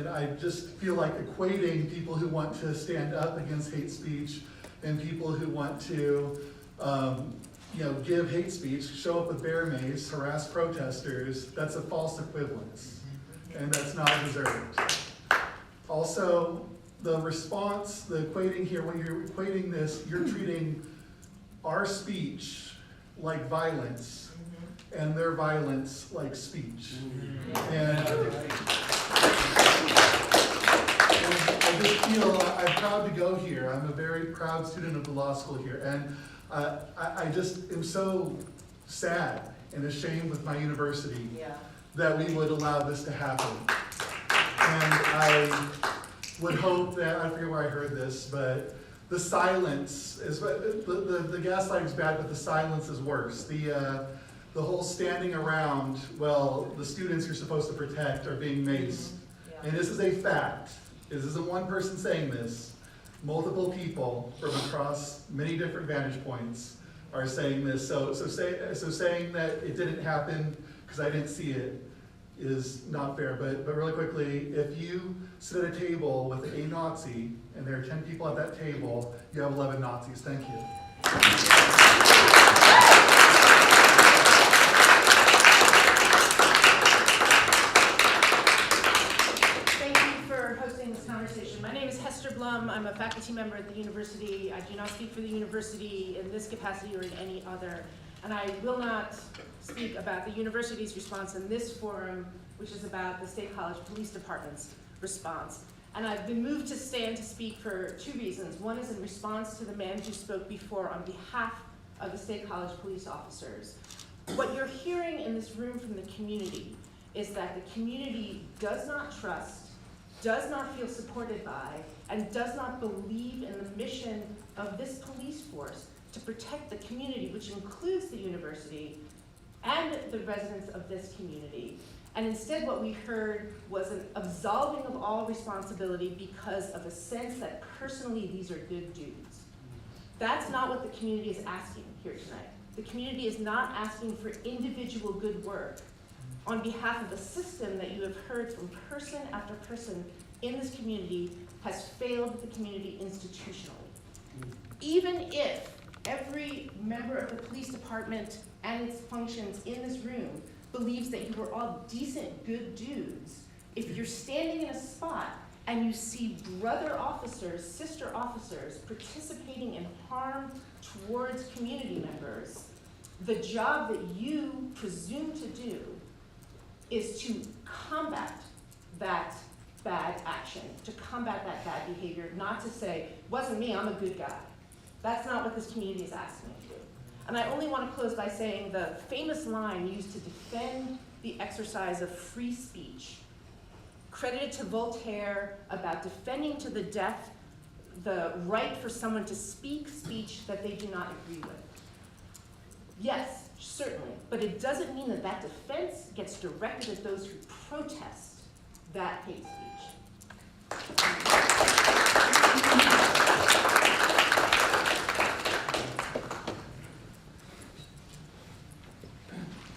I just feel like equating people who want to stand up against hate speech and people who want to give hate speech, show up with bear mace, harass protesters, that's a false equivalence, and that's not deserved. Also, the response, the equating here, when you're equating this, you're treating our speech like violence and their violence like speech. And I just feel I'm proud to go here. I'm a very proud student of the law school here. And I just am so sad and ashamed with my university that we would allow this to happen. And I would hope that, I forget where I heard this, but the silence is, the gaslighting is bad, but the silence is worse. The whole standing around, well, the students you're supposed to protect are being maced. And this is a fact. This isn't one person saying this. Multiple people from across many different vantage points are saying this. So saying that it didn't happen because I didn't see it is not fair. But really quickly, if you sit at a table with a Nazi and there are 10 people at that table, you have 11 Nazis. Thank you. faculty member at the university. I do not speak for the university in this capacity or in any other. And I will not speak about the university's response in this forum, which is about the State College Police Department's response. And I've been moved to stand to speak for two reasons. One is in response to the man who spoke before on behalf of the State College police officers. What you're hearing in this room from the community is that the community does not trust, does not feel supported by, and does not believe in the mission of this police force to protect the community, which includes the university and the residents of this community. And instead what we heard was an absolving of all responsibility because of a sense that personally these are good dudes. That's not what the community is asking here tonight. The community is not asking for individual good work on behalf of a system that you have heard from person after person in this community has failed the community institutionally. Even if every member of the police department and its functions in this room believes that you are all decent, good dudes, if you're standing in a spot and you see brother officers, sister officers participating in harm towards community members, the job that you presume to do is to combat that bad action, to combat that bad behavior, not to say, wasn't me, I'm a good guy. That's not what this community is asking you to do. And I only want to close by saying the famous line used to defend the exercise of free speech, credited to Voltaire about defending to the death the right for someone to speak speech that they do not agree with. Yes, certainly, but it doesn't mean that that defense gets directed at those who protest that hate speech.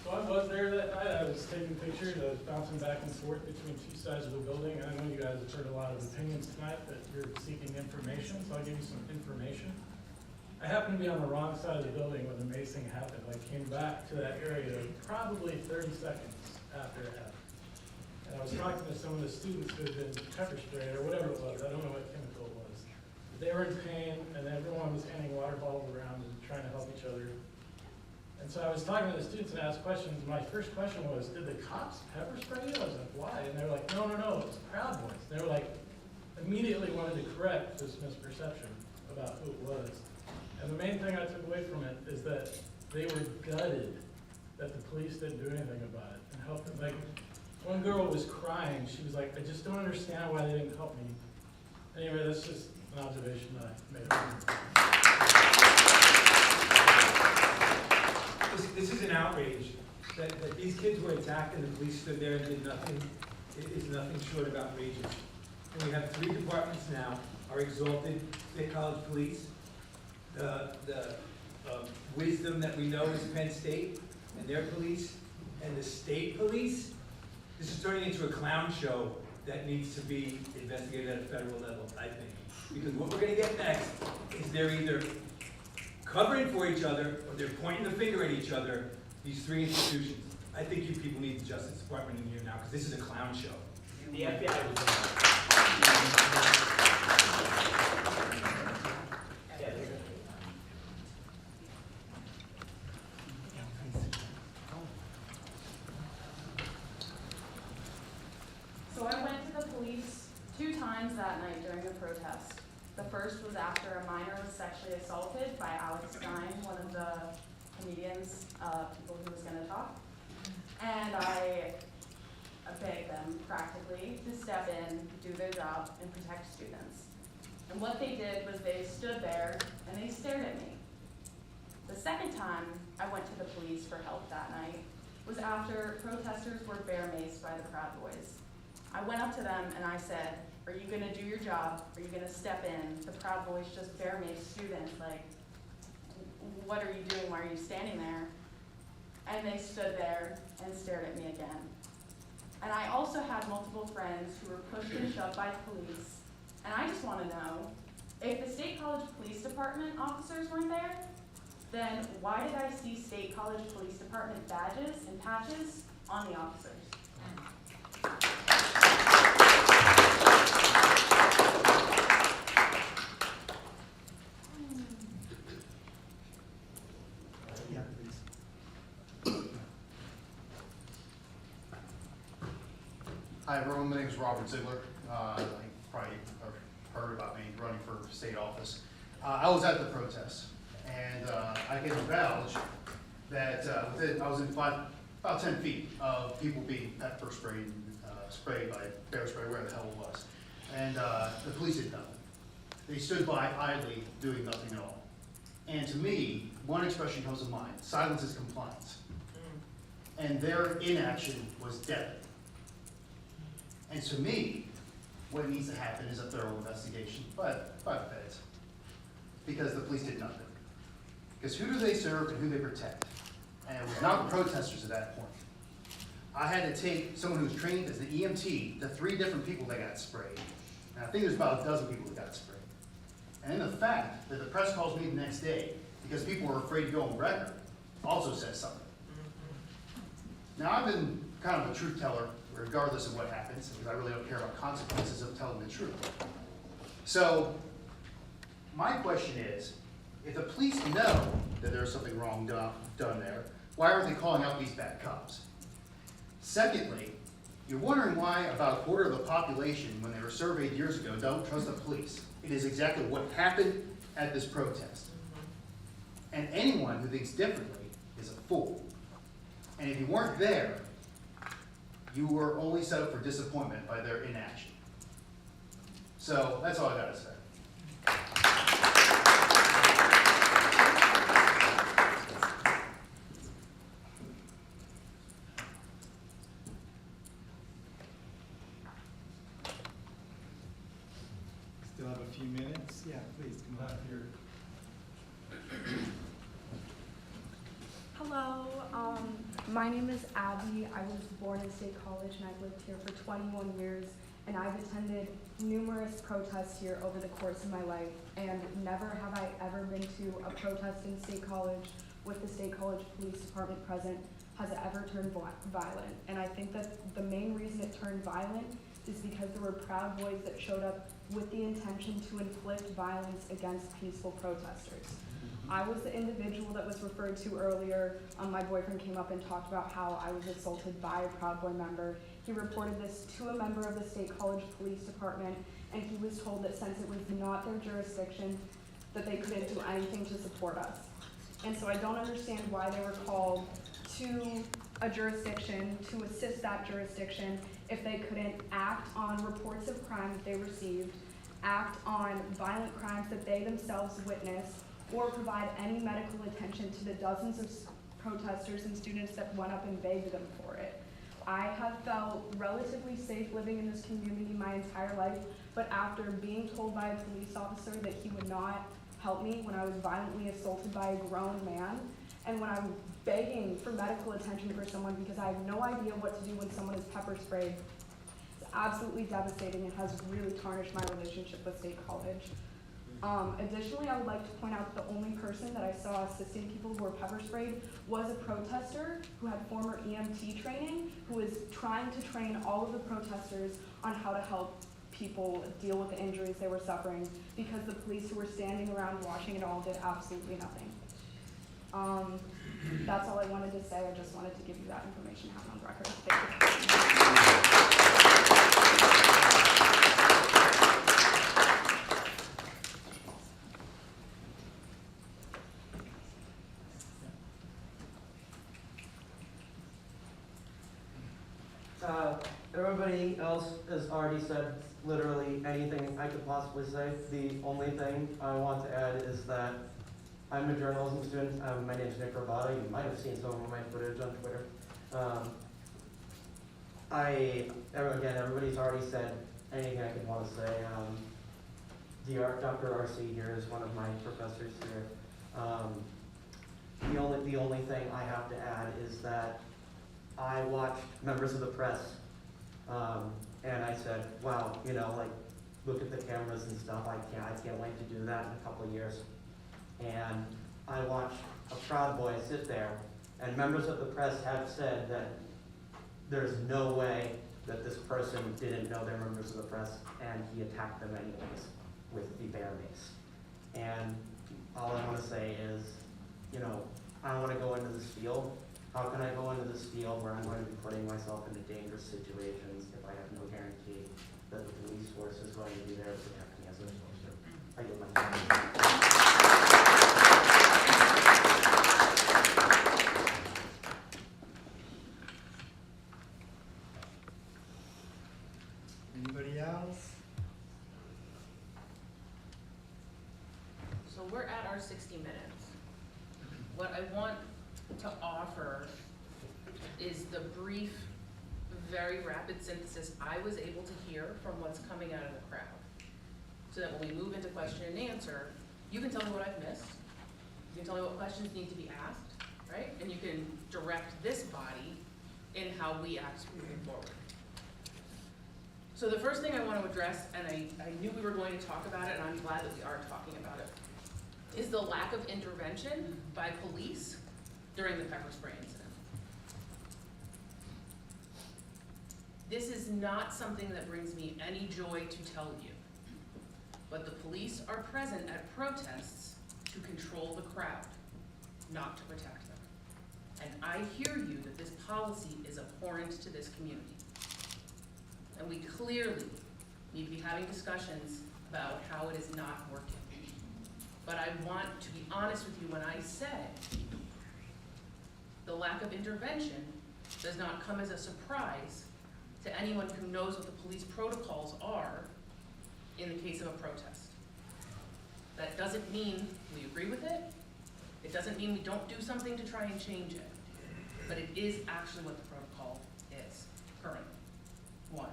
So I was there that night. I was taking pictures. I was bouncing back and forth between two sides of the building. And I know you guys have heard a lot of opinions tonight, that you're seeking information, so I'll give you some information. I happened to be on the wrong side of the building when the macing happened. I came back to that area probably 30 seconds after it happened. And I was talking to some of the students who had been pepper sprayed or whatever it was. I don't know what chemical it was. But they were in pain, and everyone was handing water bottles around and trying to help each other. And so I was talking to the students and asked questions. My first question was, did the cops pepper spray you? I was like, why? And they were like, no, it was Proud Boys. They were like, immediately wanted to correct this misperception about who it was. And the main thing I took away from it is that they were gutted that the police didn't do anything about it and help them. Like, one girl was crying. She was like, I just don't understand why they didn't help me. Anyway, that's just an observation that I made. This is an outrage. That these kids were attacked and the police stood there and did nothing. It is nothing short of outrageous. And we have three departments now, our exalted State College Police, the wisdom that we know is Penn State and their police, and the state police. This is turning into a clown show that needs to be investigated at a federal level, I think. Because what we're going to get next is they're either covering for each other or they're pointing the finger at each other, these three institutions. I think you people need the Justice Department in here now, because this is a clown show. The FBI was So I went to the police 2 times that night during the protest. The first was after a minor was sexually assaulted by Alex Stein, one of the comedians, people who was going to talk. And I begged them practically to step in, do their job, and protect students. And what they did was they stood there and they stared at me. The second time I went to the police for help that night was after protesters were bear maced by the Proud Boys. I went up to them and I said, are you gonna do your job? Are you gonna step in? The Proud Boys just bear maced students, like, what are you doing? Why are you standing there? And they stood there and stared at me again. And I also had multiple friends who were pushed and shoved by police. And I just wanna know, if the State College Police Department officers weren't there, then why did I see State College Police Department badges and patches on the officers? Hi everyone, my name is Robert Ziegler. You probably have heard about me running for state office. I was at the protest, and I can vouch that I was in about 10 feet of people being pepper sprayed by bear spray, where the hell it was. And the police did nothing. They stood by idly, doing nothing at all. And to me, one expression comes to mind: silence is compliance. And their inaction was deadly. And to me, what needs to happen is a thorough investigation by the feds, because the police did nothing. Because who do they serve and who they protect? And it was not the protesters at that point. I had to take someone who was trained as the EMT to 3 different people that got sprayed. And I think there's about a dozen people that got sprayed. And then the fact that the press calls me the next day because people were afraid to go on record also says something. Now, I've been kind of a truth teller regardless of what happens, because I really don't care about consequences of telling the truth. So my question is, if the police know that there's something wrong done there, why aren't they calling out these bad cops? Secondly, you're wondering why about a quarter of the population, when they were surveyed years ago, don't trust the police. It is exactly what happened at this protest. And anyone who thinks differently is a fool. And if you weren't there, you were only set up for disappointment by their inaction. So that's all I gotta say. Still have a few minutes? Yeah, please, come up here. Hello, my name is Abby. I was born in State College and I've lived here for 21 years, and I've attended numerous protests here over the course of my life, and never have I ever been to a protest in State College with the State College Police Department present has it ever turned violent. And I think that the main reason it turned violent is because there were Proud Boys that showed up with the intention to inflict violence against peaceful protesters. I was the individual that was referred to earlier. My boyfriend came up and talked about how I was assaulted by a Proud Boy member. He reported this to a member of the State College Police Department, and he was told that since it was not their jurisdiction, that they couldn't do anything to support us. And so I don't understand why they were called to a jurisdiction to assist that jurisdiction if they couldn't act on reports of crime that they received, act on violent crimes that they themselves witnessed, or provide any medical attention to the dozens of protesters and students that went up and begged them for it. I have felt relatively safe living in this community my entire life, but after being told by a police officer that he would not help me when I was violently assaulted by a grown man, and when I'm begging for medical attention for someone because I have no idea what to do when someone is pepper sprayed, it's absolutely devastating and has really tarnished my relationship with State College. Additionally, I would like to point out that the only person that I saw assisting people who were pepper sprayed was a protester who had former EMT training, who was trying to train all of the protesters on how to help people deal with the injuries they were suffering, because the police who were standing around watching it all did absolutely nothing. That's all I wanted to say. I just wanted to give you that information out on record. Thank you. Everybody else has already said literally anything I could possibly say. The only thing I want to add is that I'm a journalism student. My name is Nick Rabata. You might have seen some of my footage on Twitter. Again, everybody's already said anything I could want to say. Dr. RC here is one of my professors here. The only thing I have to add is that I watched members of the press, and I said, wow, look at the cameras and stuff. I can't wait to do that in a couple of years. And I watched a Proud Boy sit there, and members of the press have said that there's no way that this person didn't know they're members of the press, and he attacked them anyways with the bear mace. And all I want to say is, I want to go into this field How can I go into this field where I'm going to be putting myself into dangerous situations if I have no guarantee that the police force is going to be there to protect me as an officer? I give my time. Anybody else? So we're at our 60 minutes. What I want to offer is the brief, very rapid synthesis I was able to hear from what's coming out of the crowd. So that when we move into question and answer, you can tell me what I've missed. You can tell me what questions need to be asked, right? And you can direct this body in how we act moving forward. So the first thing I want to address, and I knew we were going to talk about it, and I'm glad that we are talking about it, is the lack of intervention by police during the pepper spray incident. This is not something that brings me any joy to tell you, but the police are present at protests to control the crowd, not to protect them. And I hear you that this policy is abhorrent to this community. And we clearly need to be having discussions about how it is not working. But I want to be honest with you when I say the lack of intervention does not come as a surprise to anyone who knows what the police protocols are in the case of a protest. That doesn't mean we agree with it. It doesn't mean we don't do something to try and change it. But it is actually what the protocol is currently. One.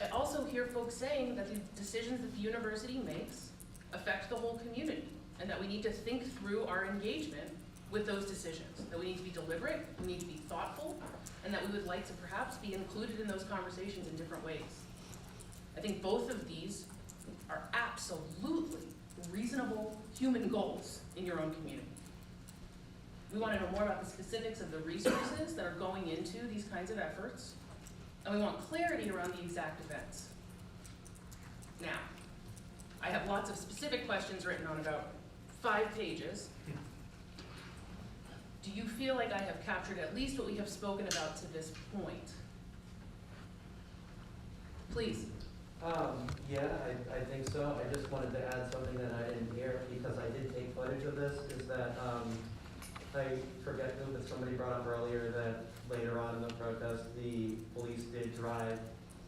I also hear folks saying that the decisions that the university makes affect the whole community, and that we need to think through our engagement with those decisions, that we need to be deliberate, we need to be thoughtful, and that we would like to perhaps be included in those conversations in different ways. I think both of these are absolutely reasonable human goals in your own community. We want to know more about the specifics of the resources that are going into these kinds of efforts, and we want clarity around the exact events. Now, I have lots of specific questions written on about 5 pages. Do you feel like I have captured at least what we have spoken about to this point? Please. Yeah, I think so. I just wanted to add something that I didn't hear because I did take footage of this, is that I forget who, but somebody brought up earlier that later on in the protest, the police did drive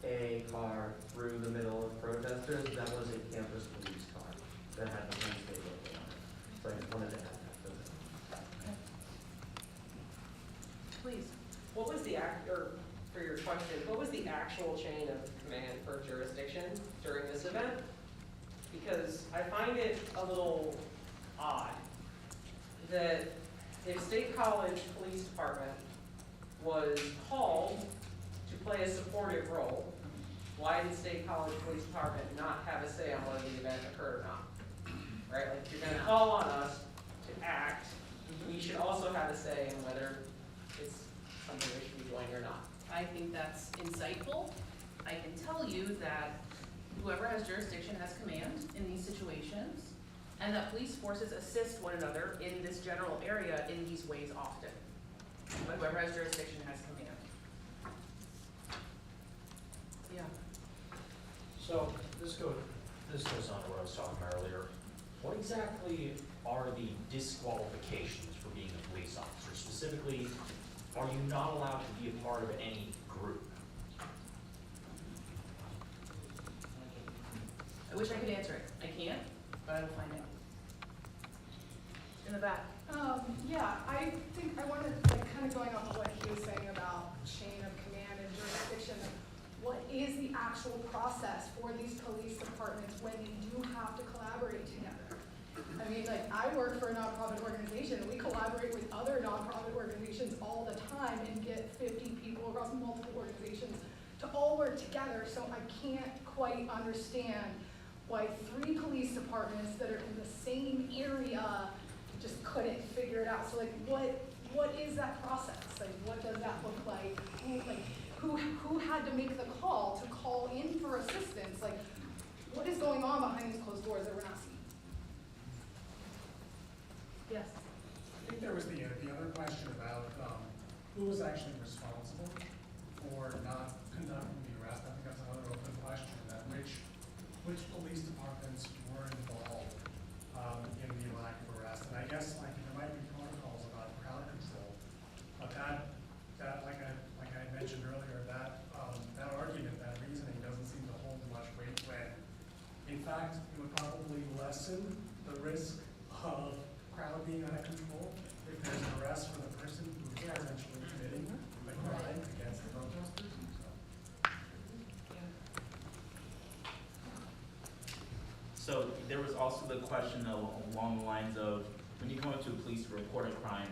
a car through the middle of protesters. That was a campus police car that had the Penn State logo on it. So I just wanted to add that to it. Please. What was the for your question, what was the actual chain of command for jurisdiction during this event? Because I find it a little odd that if State College Police Department was called to play a supportive role, why did State College Police Department not have a say on whether the event occurred or not? Right, like if you're gonna call on us to act, we should also have a say in whether it's something we should be doing or not. I think that's insightful. I can tell you that whoever has jurisdiction has command in these situations, and that police forces assist one another in this general area in these ways often. But whoever has jurisdiction has command. Yeah. So this goes on to what I was talking about earlier. What exactly are the disqualifications for being a police officer? Specifically, are you not allowed to be a part of any group? I wish I could answer it. I can't, but I will find out. In the back. Yeah, I think I wanted, kind of going off of what he was saying about chain of command and jurisdiction, what is the actual process for these police departments when they do have to collaborate together? I mean, I work for a nonprofit organization, and we collaborate with other nonprofit organizations all the time and get 50 people across multiple organizations to all work together, so I can't quite understand why 3 police departments that are in the same area just couldn't figure it out. So what is that process? What does that look like? Who had to make the call to call in for assistance? What is going on behind these closed doors that we're not seeing? Yes. I think there was the other question about who was actually responsible for not conducting the arrest. I think that's another open question, that which police departments were involved in the lack of arrest. And I guess like there might be protocols about crowd control, but that like I mentioned earlier, that argument, that reasoning doesn't seem to hold much weight when, in fact, it would probably lessen the risk of crowd being out of control if there's an arrest for the person who is essentially committing the crime against the protesters. So there was also the question along the lines of when you go into police to report a crime,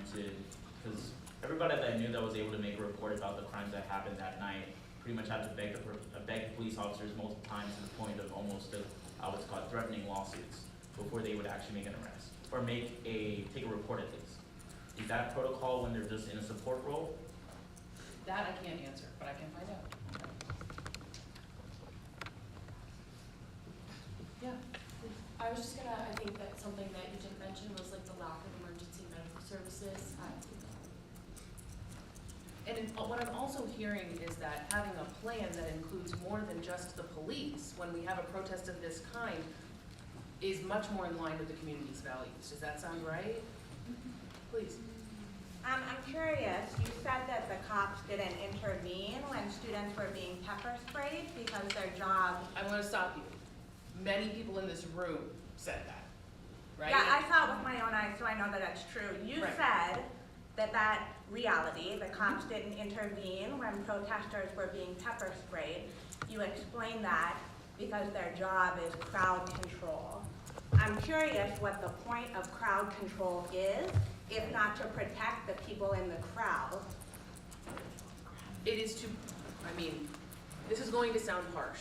because everybody that I knew that was able to make a report about the crimes that happened that night pretty much had to beg the police officers multiple times to the point of almost what's called threatening lawsuits before they would actually make an arrest or take a report at least. Is that protocol when they're just in a support role? That I can't answer, but I can find out. Yeah. I was just gonna, I think that something that you didn't mention was like the lack of emergency medical services. And what I'm also hearing is that having a plan that includes more than just the police, when we have a protest of this kind, is much more in line with the community's values. Does that sound right? Please. I'm curious, you said that the cops didn't intervene when students were being pepper sprayed because their job... I want to stop you. Many people in this room said that, right? Yeah, I saw it with my own eyes, so I know that that's true. You said that reality, the cops didn't intervene when protesters were being pepper sprayed. You explained that because their job is crowd control. I'm curious what the point of crowd control is, if not to protect the people in the crowd. It is to, I mean, this is going to sound harsh,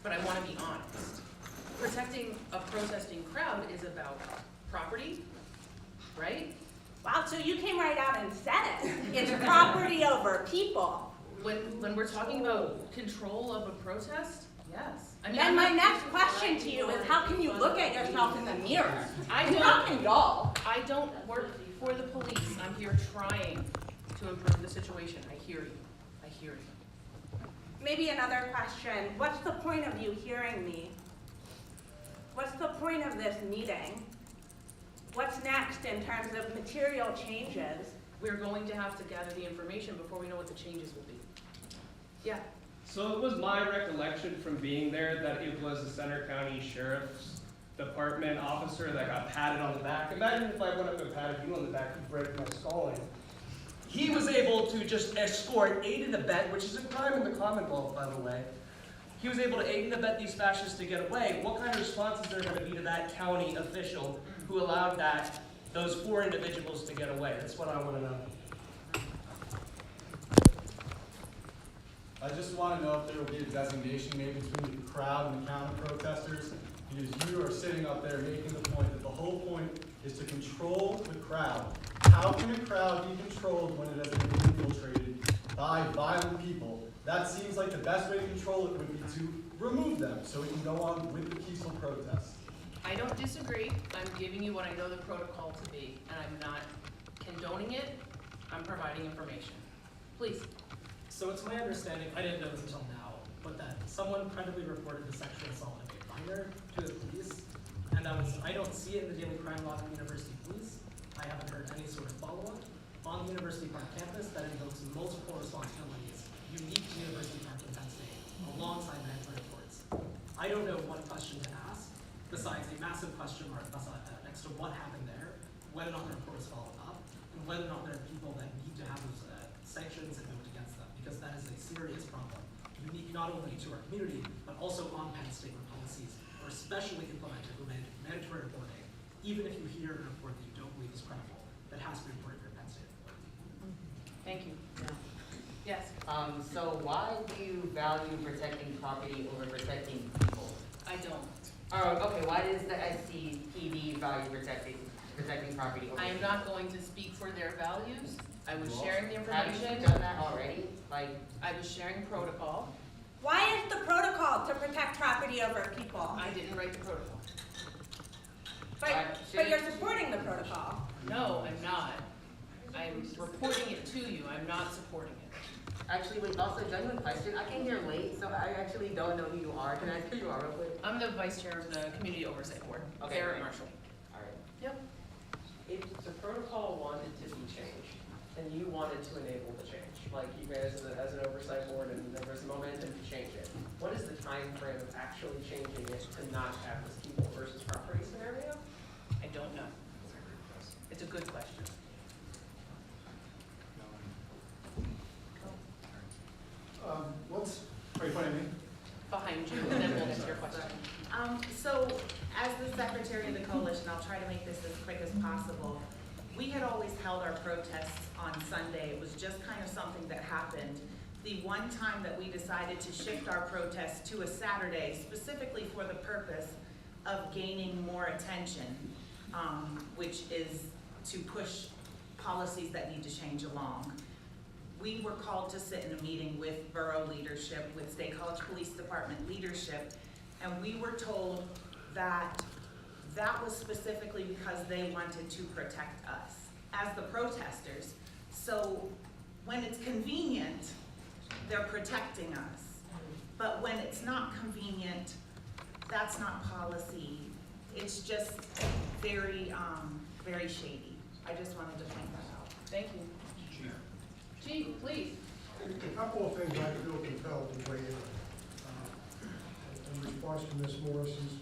but I want to be honest. Protecting a protesting crowd is about property, right? Wow, so you came right out and said it. It's property over people. When we're talking about control of a protest, yes. I mean, then my next question to you is, how can you look at yourself in the mirror? I don't work for the police. I'm here trying to improve the situation. I hear you. I hear you. Maybe another question. What's the point of you hearing me? What's the point of this meeting? What's next in terms of material changes? We're going to have to gather the information before we know what the changes will be. Yeah. So it was my recollection from being there that it was the Center County Sheriff's Department officer that got patted on the back. Imagine if I went up and patted you on the back and break my skull in. He was able to just escort, aid and abet, which is a crime in the Commonwealth, by the way. He was able to aid and abet these fascists to get away. What kind of response is there going to be to that county official who allowed those 4 individuals to get away? That's what I want to know. I just want to know if there will be a designation made between the crowd and the counter-protesters, because you are sitting up there making the point that the whole point is to control the crowd. How can a crowd be controlled when it has been infiltrated by violent people? That seems like the best way to control it would be to remove them so we can go on with the peaceful protest. I don't disagree. I'm giving you what I know the protocol to be, and I'm not condoning it. I'm providing information. Please. So it's my understanding, I didn't know this until now, but that someone credibly reported the sexual assault of a minor to the police, and I don't see it in the daily crime log of University Police. I haven't heard any sort of follow-up. On the University Park campus, that invokes multiple responsibilities, unique to University Park in Penn State, alongside mandatory reports. I don't know what question to ask, besides a massive question mark next to what happened there, whether or not the report was followed up, and whether or not there are people that need to have those sanctions invoked against them, because that is a serious problem, unique not only to our community, but also on Penn State where policies are especially implemented with mandatory reporting, even if you hear a report that you don't believe is credible, that has to be reported for Penn State employee. Thank you. Yes. So why do you value protecting property over protecting people? I don't. Oh, okay. Why does the SCPD value protecting property over? I am not going to speak for their values. I was sharing the information. Haven't you done that already? I was sharing protocol. Why is the protocol to protect property over people? I didn't write the protocol. But you're supporting the protocol. No, I'm not. I'm reporting it to you, I'm not supporting it. Actually, wait, also, genuine question. I came here late, so I actually don't know who you are. Can I ask who you are real quick? I'm the vice chair of the Community Oversight Board, Okay, Garrett great. Marshall. All right. Yep. If the protocol wanted to be changed, and you wanted to enable the change, like you guys as an oversight board, and there was momentum to change it, what is the time frame of actually changing it to not have this people versus property scenario? I don't know. It's a good question. Are you pointing at me? Behind you, and then we'll answer your question. So, as the secretary of the coalition, I'll try to make this as quick as possible. We had always held our protests on Sunday. It was just kind of something that happened. The one time that we decided to shift our protests to a Saturday, specifically for the purpose of gaining more attention, which is to push policies that need to change along. We were called to sit in a meeting with borough leadership, with State College Police Department leadership, and we were told that that was specifically because they wanted to protect us as the protesters. So when it's convenient, they're protecting us. But when it's not convenient, that's not policy. It's just very, very shady. I just wanted to point that out. Thank you. Chief, please. A couple of things I feel compelled to weigh in response to Ms. Morrison's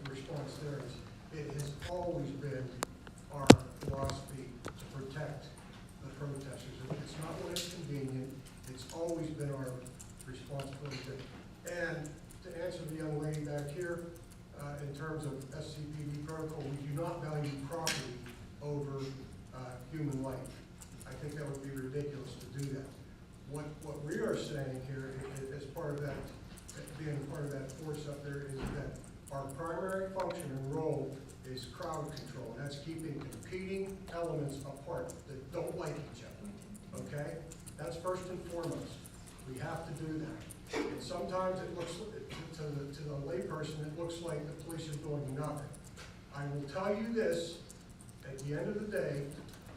response there is, it has always been our philosophy to protect the protesters. It's not when it's convenient, it's always been our responsibility. And to answer the young lady back here, in terms of SCPD protocol, we do not value property over human life. I think that would be ridiculous to do that. What we are saying here, as part of that, being part of that force up there, is that our primary function and role is crowd control. That's keeping competing elements apart that don't like each other, okay? That's first and foremost. We have to do that. And sometimes it looks, to the layperson, it looks like the police are doing nothing. I will tell you this, at the end of the day,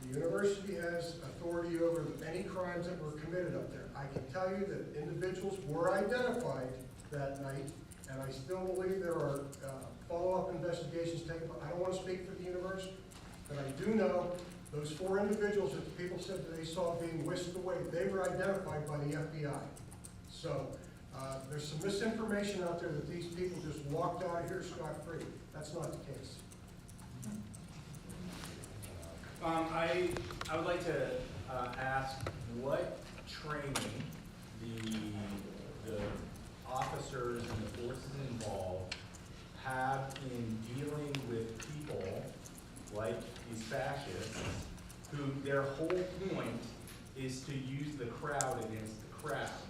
the university has authority over any crimes that were committed up there. I can tell you that individuals were identified that night, and I still believe there are follow-up investigations taken. I don't want to speak for the university, but I do know those 4 individuals that the people said that they saw being whisked away, they were identified by the FBI. So there's some misinformation out there that these people just walked out of here scot-free. That's not the case. I would like to ask what training the officers and the forces involved have in dealing with people like these fascists, who their whole point is to use the crowd against the crowd.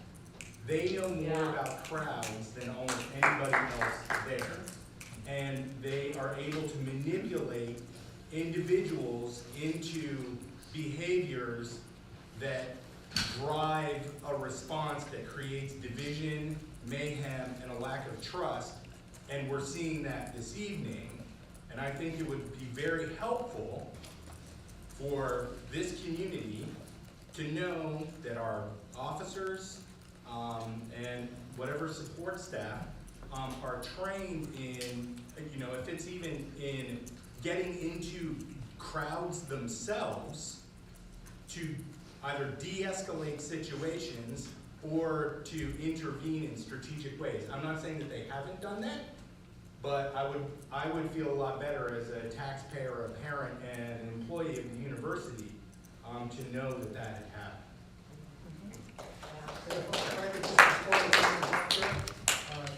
They know more about crowds than almost anybody else there, and they are able to manipulate individuals into behaviors that drive a response that creates division, mayhem, and a lack of trust. And we're seeing that this evening. And I think it would be very helpful for this community to know that our officers and whatever support staff are trained in, if it's even in getting into crowds themselves to either de-escalate situations or to intervene in strategic ways. I'm not saying that they haven't done that, but I would feel a lot better as a taxpayer, a parent, and an employee of the university to know that that had happened.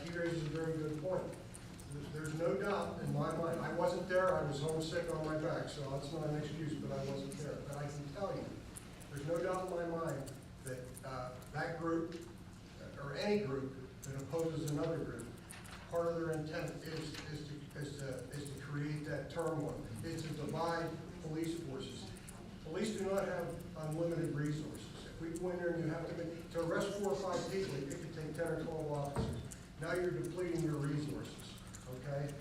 He raises a very good point. There's no doubt in my mind, I wasn't there, I was homesick on my back, so that's not an excuse, but I wasn't there. But I can tell you, there's no doubt in my mind that that group, or any group that opposes another group, part of their intent is to create that turmoil. It's to divide police forces. Police do not have unlimited resources. If we go in there and you have to arrest 4 or 5 people, it could take 10 or 12 officers. Now you're depleting your resources, okay?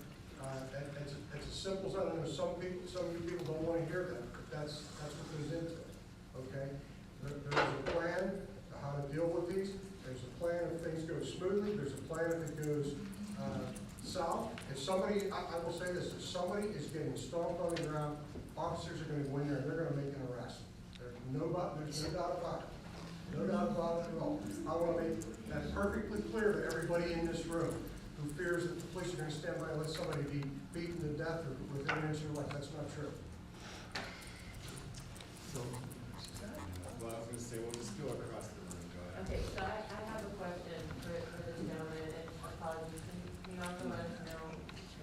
It's a simple, I know some of you people don't want to hear that, but that's what goes There's a plan to how to deal with these. There's a plan if things go smoothly. There's a plan if it goes south. If somebody, I will say this, if somebody is getting stomped on the ground, officers are going to go in there and they're going to make an arrest. There's no doubt about it. No doubt about it at all. I want to make that perfectly clear to everybody in this room who fears that the police are going to stand by and let somebody be beaten to death or within an inch of their life. That's not true. Well, I was gonna say, we'll just go across the room, go ahead. Okay, so I have a question for this gentleman, and apologies, can you also let us know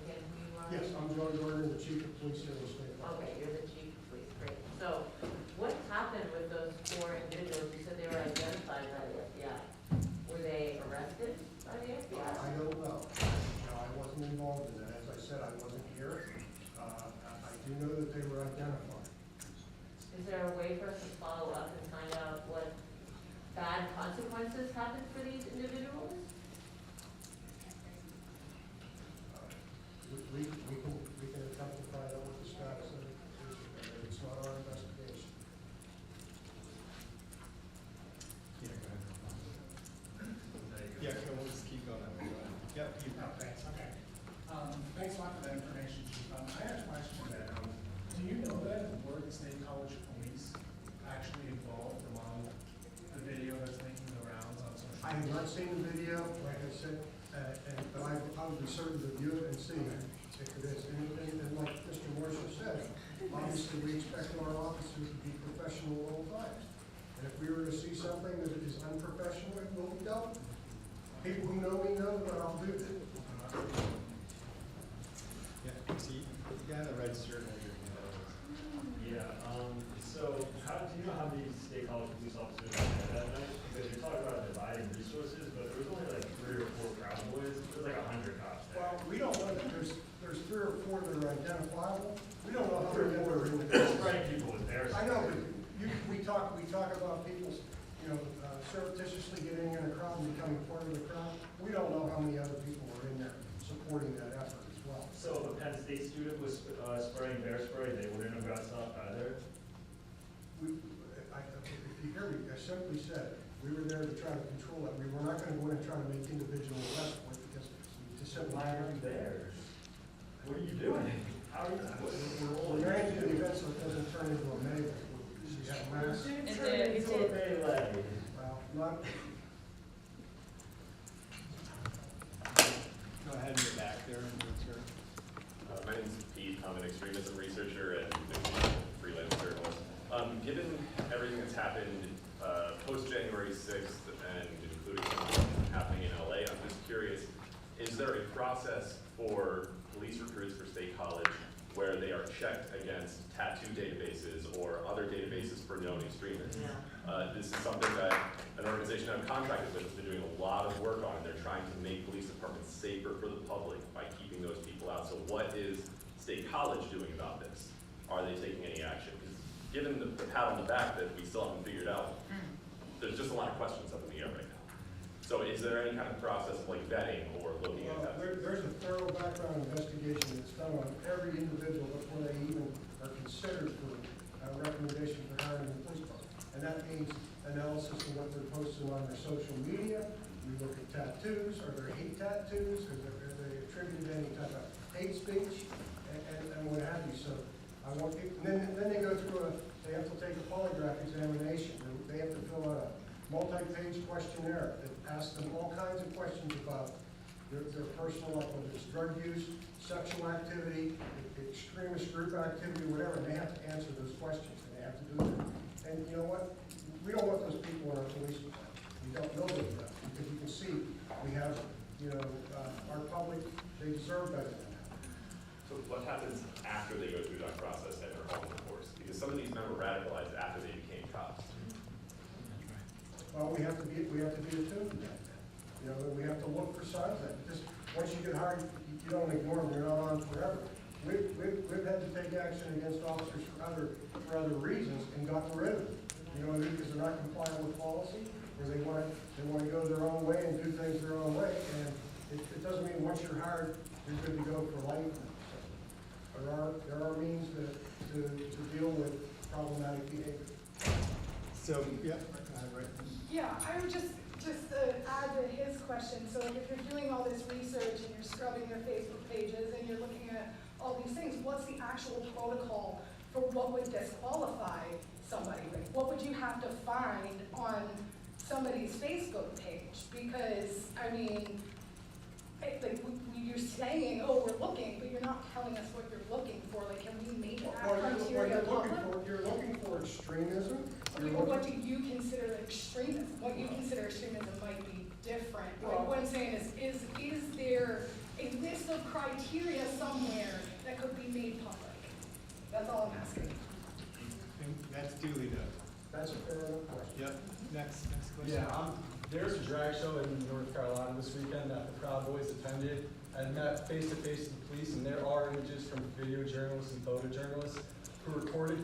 again who you are? Yes, I'm John Gardner, the chief of police here in the state. Okay, you're the chief of police, great. So, what happened with those 4 individuals? You said they were identified by the FBI. Were they arrested by the FBI? I don't know. No, I wasn't involved in that. As I said, I wasn't here. I do know that they were identified. Is there a way for us to follow up and find out what bad consequences happened for these individuals? We can attempt to find out what the status of it is. It's not our investigation. Yeah, go ahead. Yeah, we'll just keep going that way, go ahead. Yep, you. Thanks, okay. Thanks a lot for that information, Chief. I had a question then. Do you know that the Oregon State College Police actually involved among the video that's making the rounds on social media? I have not seen the video, like I said, but I would be certain to view it and see if it is. And like Mr. Marshall said, obviously we expect our officers to be professional at all times. And if we were to see something that is unprofessional, it will be dealt with. People who know me know that I'll do that. Yeah, see, you got a red shirt on your hand. So do you know how many state college police officers are there that night? Because you're talking about dividing resources, but there was only like 3 or 4 Proud Boys. There was like 100 cops there. Well, we don't know that there's 3 or 4 that are identifiable. We don't know how many are in the Spraying people with air. I know, but we talk about people, surreptitiously getting in a crowd and becoming part of the crowd. We don't know how many other people are in there supporting that effort as well. So if a Penn State student was spraying bear spray, they wouldn't have got stopped either? If you hear me, I simply said, we were there to try to control it. We were not going to go in and try to make individual arrests because we just simply. Why are you there? What are you doing? How are you? We're managing the event so it doesn't turn into a melee. You have mass. Well, not. Go ahead in the back there, sir. My name is Pete. I'm an extremism researcher and freelance journalist. Given everything that's happened post-January 6th and including something happening in LA, I'm just curious, is there a process for police recruits for State College where they are checked against tattoo databases or other databases for known extremists? This is something that an organization I'm contracted with has been doing a lot of work on, and they're trying to make police departments safer for the public by keeping those people out. So what is State College doing about this? Are they taking any action? Because given the pat on the back that we still haven't figured out, there's just a lot of questions up in the air right now. So is there any kind of process of like vetting or looking at that? There's a thorough background investigation that's done on every individual before they even are considered for a recommendation for hiring in the police department. And that means analysis of what they're posting on their social media. We look at tattoos. Are there hate tattoos? Are they attributed to any type of hate speech? And what have you. So I want people, and then they go through they have to take a polygraph examination. They have to fill out a multi-page questionnaire that asks them all kinds of questions about their personal life, whether it's drug use, sexual activity, extremist group activity, whatever, and they have to answer those questions, and they have to do it. And you know what? We don't want those people in our police department. We don't know them enough, because you can see we have, our public, they deserve better than that. So what happens after they go through that process and they're home, of course? Because some of these men were radicalized after they became cops. Well, we have to be attuned to that. We have to look for signs of that. Because once you get hired, you don't ignore them. They're not on forever. We've had to take action against officers for other reasons and gotten rid of them. Because they're not compliant with policy, or they want to go their own way and do things their own way. And it doesn't mean once you're hired, you're good to go for life. So there are means to deal with problematic behavior. So, yeah, right. Yeah, I would just add to his question, so like if you're doing all this research and you're scrubbing their Facebook pages and you're looking at all these things, what's the actual protocol for what would disqualify somebody? Like, what would you have to find on somebody's Facebook page? Because, I mean, you're saying, oh, we're looking, but you're not telling us what you're looking for. Like, can we make that criteria public? You're looking for extremism. Okay, but what do you consider extremism? What you consider extremism might be different. Like, what I'm saying is there a list of criteria somewhere that could be made public? That's all I'm asking. And that's duly noted. That's a fair enough question. Yep, next question. Yeah, there's a drag show in North Carolina this weekend that the Proud Boys attended. I met face-to-face with the police, and there are images from video journalists and photojournalists who recorded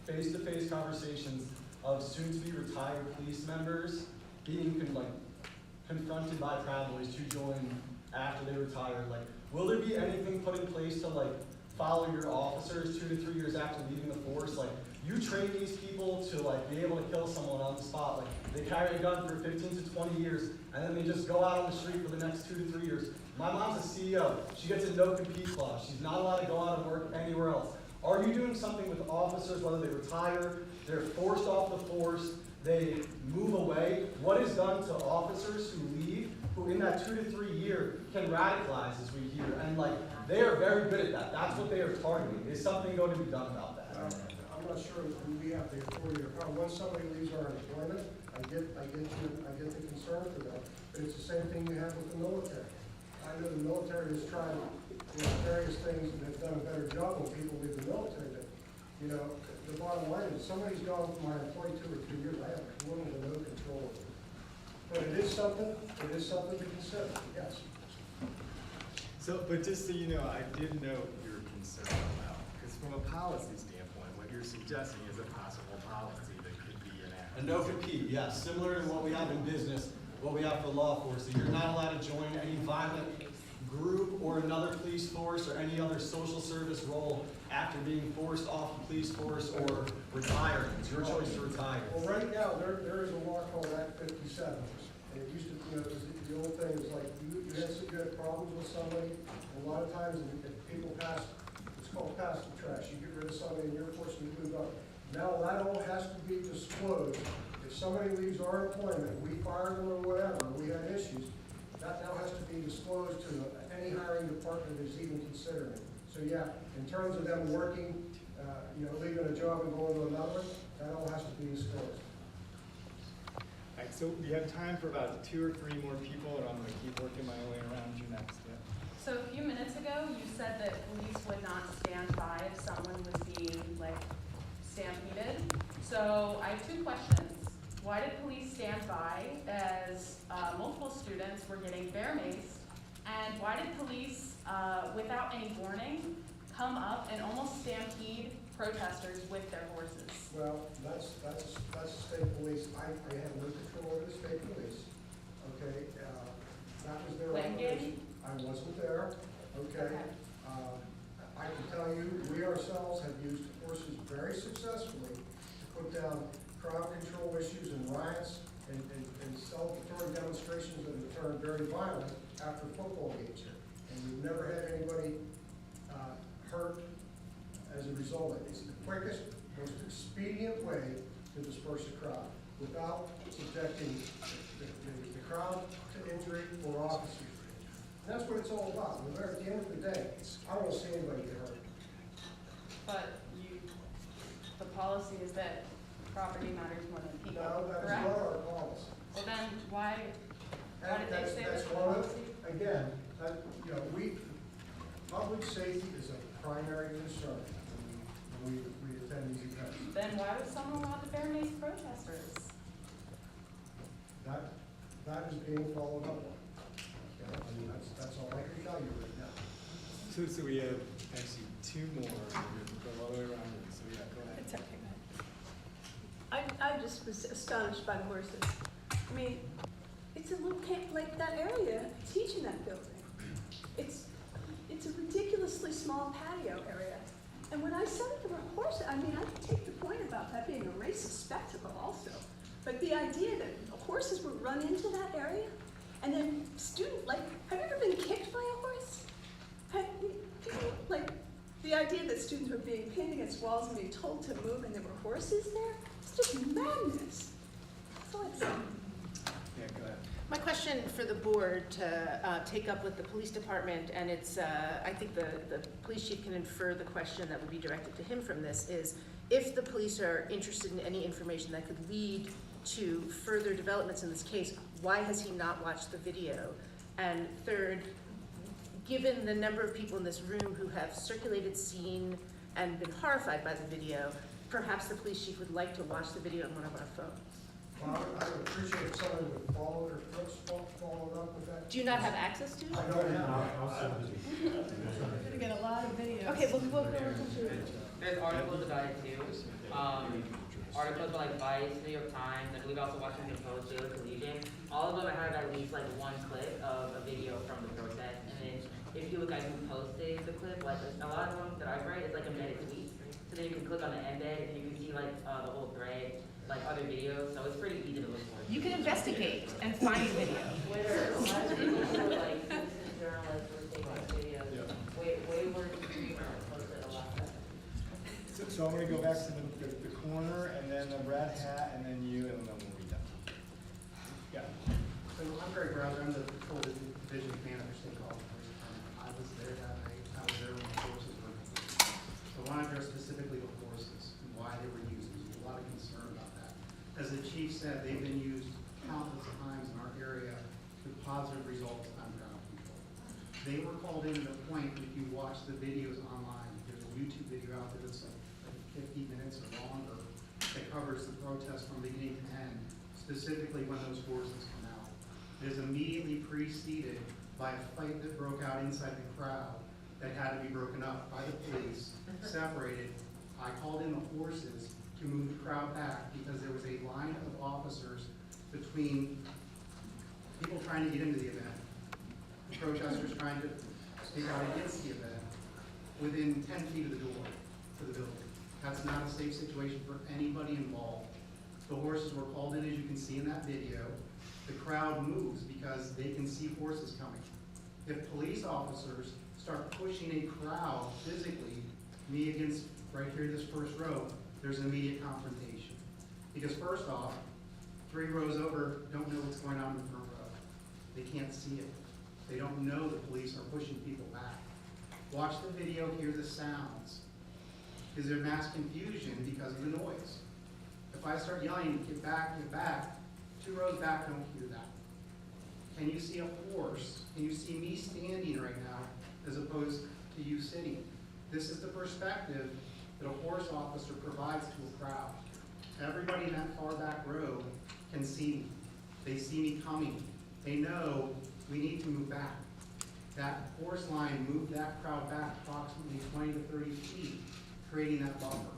face-to-face conversations of soon-to-be retired police members being confronted by Proud Boys to join after they retired. Like, will there be anything put in place to follow your officers 2 to 3 years after leaving the force? Like, you train these people to be able to kill someone on the spot. Like, they carry a gun for 15 to 20 years, and then they just go out on the street for the next 2 to 3 years. My mom's a CEO. She gets a no-compete clause. She's not allowed to go out and work anywhere else. Are you doing something with officers, whether they retire, they're forced off the force, they move away? What is done to officers who leave, who in that 2 to 3 year can radicalize, as we hear? And they are very good at that. That's what they are targeting. Is something going to be done about that? I'm not sure we have the authority to come. Once somebody leaves our employment, I get the concern for that. But it's the same thing you have with the military. I know the military has tried various things and have done a better job when people leave the military. But, the bottom line is somebody's gone from my employee 2 or 3 years. I have little to no control over it. But it is something to consider, yes. So, but just so you know, I did note your concern about, because from a policy standpoint, what you're suggesting is a possible policy that could be enacted. A no-compete, yes. Similar to what we have in business, what we have for law enforcement. You're not allowed to join any violent group or another police force or any other social service role after being forced off the police force or retiring. It's your choice to retire. Well, right now, there is a law called Act 57. And it used to, the old thing is you had problems with somebody. And a lot of times, if people pass, it's called pass the trash. You get rid of somebody and you're forced to move on. Now that all has to be disclosed. If somebody leaves our employment, we fire them or whatever, we have issues, that now has to be disclosed to any hiring department that is even considering it. So yeah, in terms of them working, leaving a job and going to another, that all has to be disclosed. All right, so we have time for about 2 or 3 more people, and I'm going to keep working my way around you next. Yeah. So a few minutes ago, you said that police would not stand by if someone was being stampeded. So I have 2 questions. Why did police stand by as multiple students were getting bear maced? And why did police, without any warning, come up and almost stampede protesters with their horses? Well, that's state police. I have no control over the state police. Okay, that was their operation. I wasn't there. Okay. I can tell you, we ourselves have used horses very successfully to put down crowd control issues and riots and celebratory demonstrations that have turned very violent after football games here. And we've never had anybody hurt as a result of it. It's the quickest, most expedient way to disperse a crowd without subjecting the crowd to injury or officers to injury. And that's what it's all about. At the end of the day, I don't want to see anybody get hurt. But the policy is that property matters more than people. No, that's correct? not our policy. Well then, why did they say That's this one of, policy? again, public safety is a primary concern when we attend these events. Then why would someone want to bear mace protesters? That is being followed up on. Okay? I mean, that's all I can tell you right now. So we have actually 2 more. We'll go all the way around. So yeah, go ahead. It's okay, I just was astonished by the horses. I mean, it's a little camp, that area, teaching that building. It's a ridiculously small patio area. And when I said that there were horses, I mean, I can take the point about about that being a racist spectacle also. But the idea that horses would run into that area, and then have you ever been kicked by a horse? The idea that students were being pinned against walls and being told to move and there were horses there, it's just madness. So it's, Yeah, go ahead. My question for the board to take up with the police department, and it's, I think the police chief can infer the question that would be directed to him from this, is if the police are interested in any information that could lead to further developments in this case, why has he not watched the video? And third, given the number of people in this room who have circulated, seen, and been horrified by the video, perhaps the police chief would like to watch the video on one of our phones. Well, I would appreciate if somebody would follow up with that. Do you not have access to it? I don't have. we're gonna get a lot of videos. Okay, we'll go to There's articles about it too. Articles about like Vice, New York Times, I believe also Washington Post, Daily Collegian. All of them have at least like one clip of a video from the protest. And then if you look at who posted the clip, like a lot of them that I've read, it's like embedded tweets. So then you can click on the embed and you can see like the whole thread, like other videos. So it's pretty easy to look for. You can investigate and find the video. Twitter, a lot of people were like, citizen journalists were taking videos, way worse than streamers posted a lot better. So I'm gonna go back to the corner, and then the red hat, and then you, and then we'll be done. Yeah. So I'm Greg Browser, I'm the Ford Division Commander for State College Police Department. I was there that night, I was there when the horses were. So I want to address specifically the horses and why they were used. There's a lot of concern about that. As the chief said, they've been used countless times in our area with positive results on crowd control. They were called in to the point, if you watch the videos online, there's a YouTube video out there that's like 50 minutes or longer that covers the protest from beginning to end, specifically when those horses come out. It is immediately preceded by a fight that broke out inside the crowd that had to be broken up by the police, separated. I called in the horses to move the crowd back because there was a line of officers between people trying to get into the event, the protesters trying to speak out against the event, within 10 feet of the door to the building. That's not a safe situation for anybody involved. The horses were called in, as you can see in that video. The crowd moves because they can see horses coming. If police officers start pushing a crowd physically, me against right here, this first row, there's an immediate confrontation. Because first off, 3 rows over don't know what's going on in the front row. They can't see it. They don't know the police are pushing people back. Watch the video, hear the sounds. Is there mass confusion because of the noise? If I start yelling, get back, 2 rows back don't hear that. Can you see a horse? Can you see me standing right now as opposed to you sitting? This is the perspective that a horse officer provides to a crowd. Everybody in that far back row can see me. They see me coming. They know we need to move back. That horse line moved that crowd back approximately 20 to 30 feet, creating that buffer.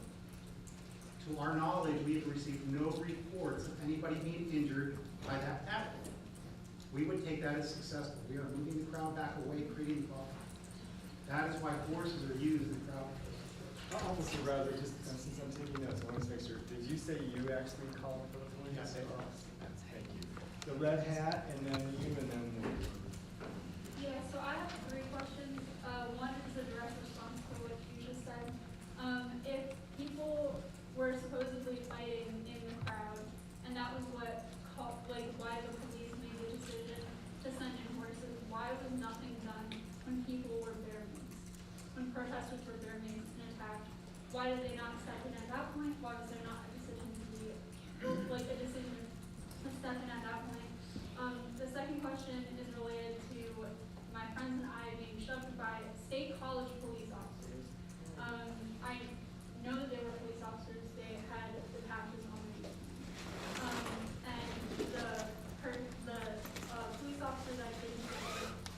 To our knowledge, we have received no reports of anybody being injured by that tactic. We would take that as successful. We are moving the crowd back away, creating a buffer. That is why horses are used in crowd control. Officer Browser, just since I'm taking notes, I want to make sure, did you say you actually called for the police? Yes, I did. Thank you. The red hat, and then you, and then we'll. Yeah, so I have 3 questions. One is a direct response to what you just said. If people were supposedly fighting in the crowd, and that was what why the police made the decision to send in horses, why was nothing done when people were bare means? When protesters were bare means and attacked, why did they not step in at that point? Why was there not a decision to step in at that point? The second question is related to my friends and I being shoved by state college police officers. I know that they were police officers. They had the patches on their uniforms. And the police officer that did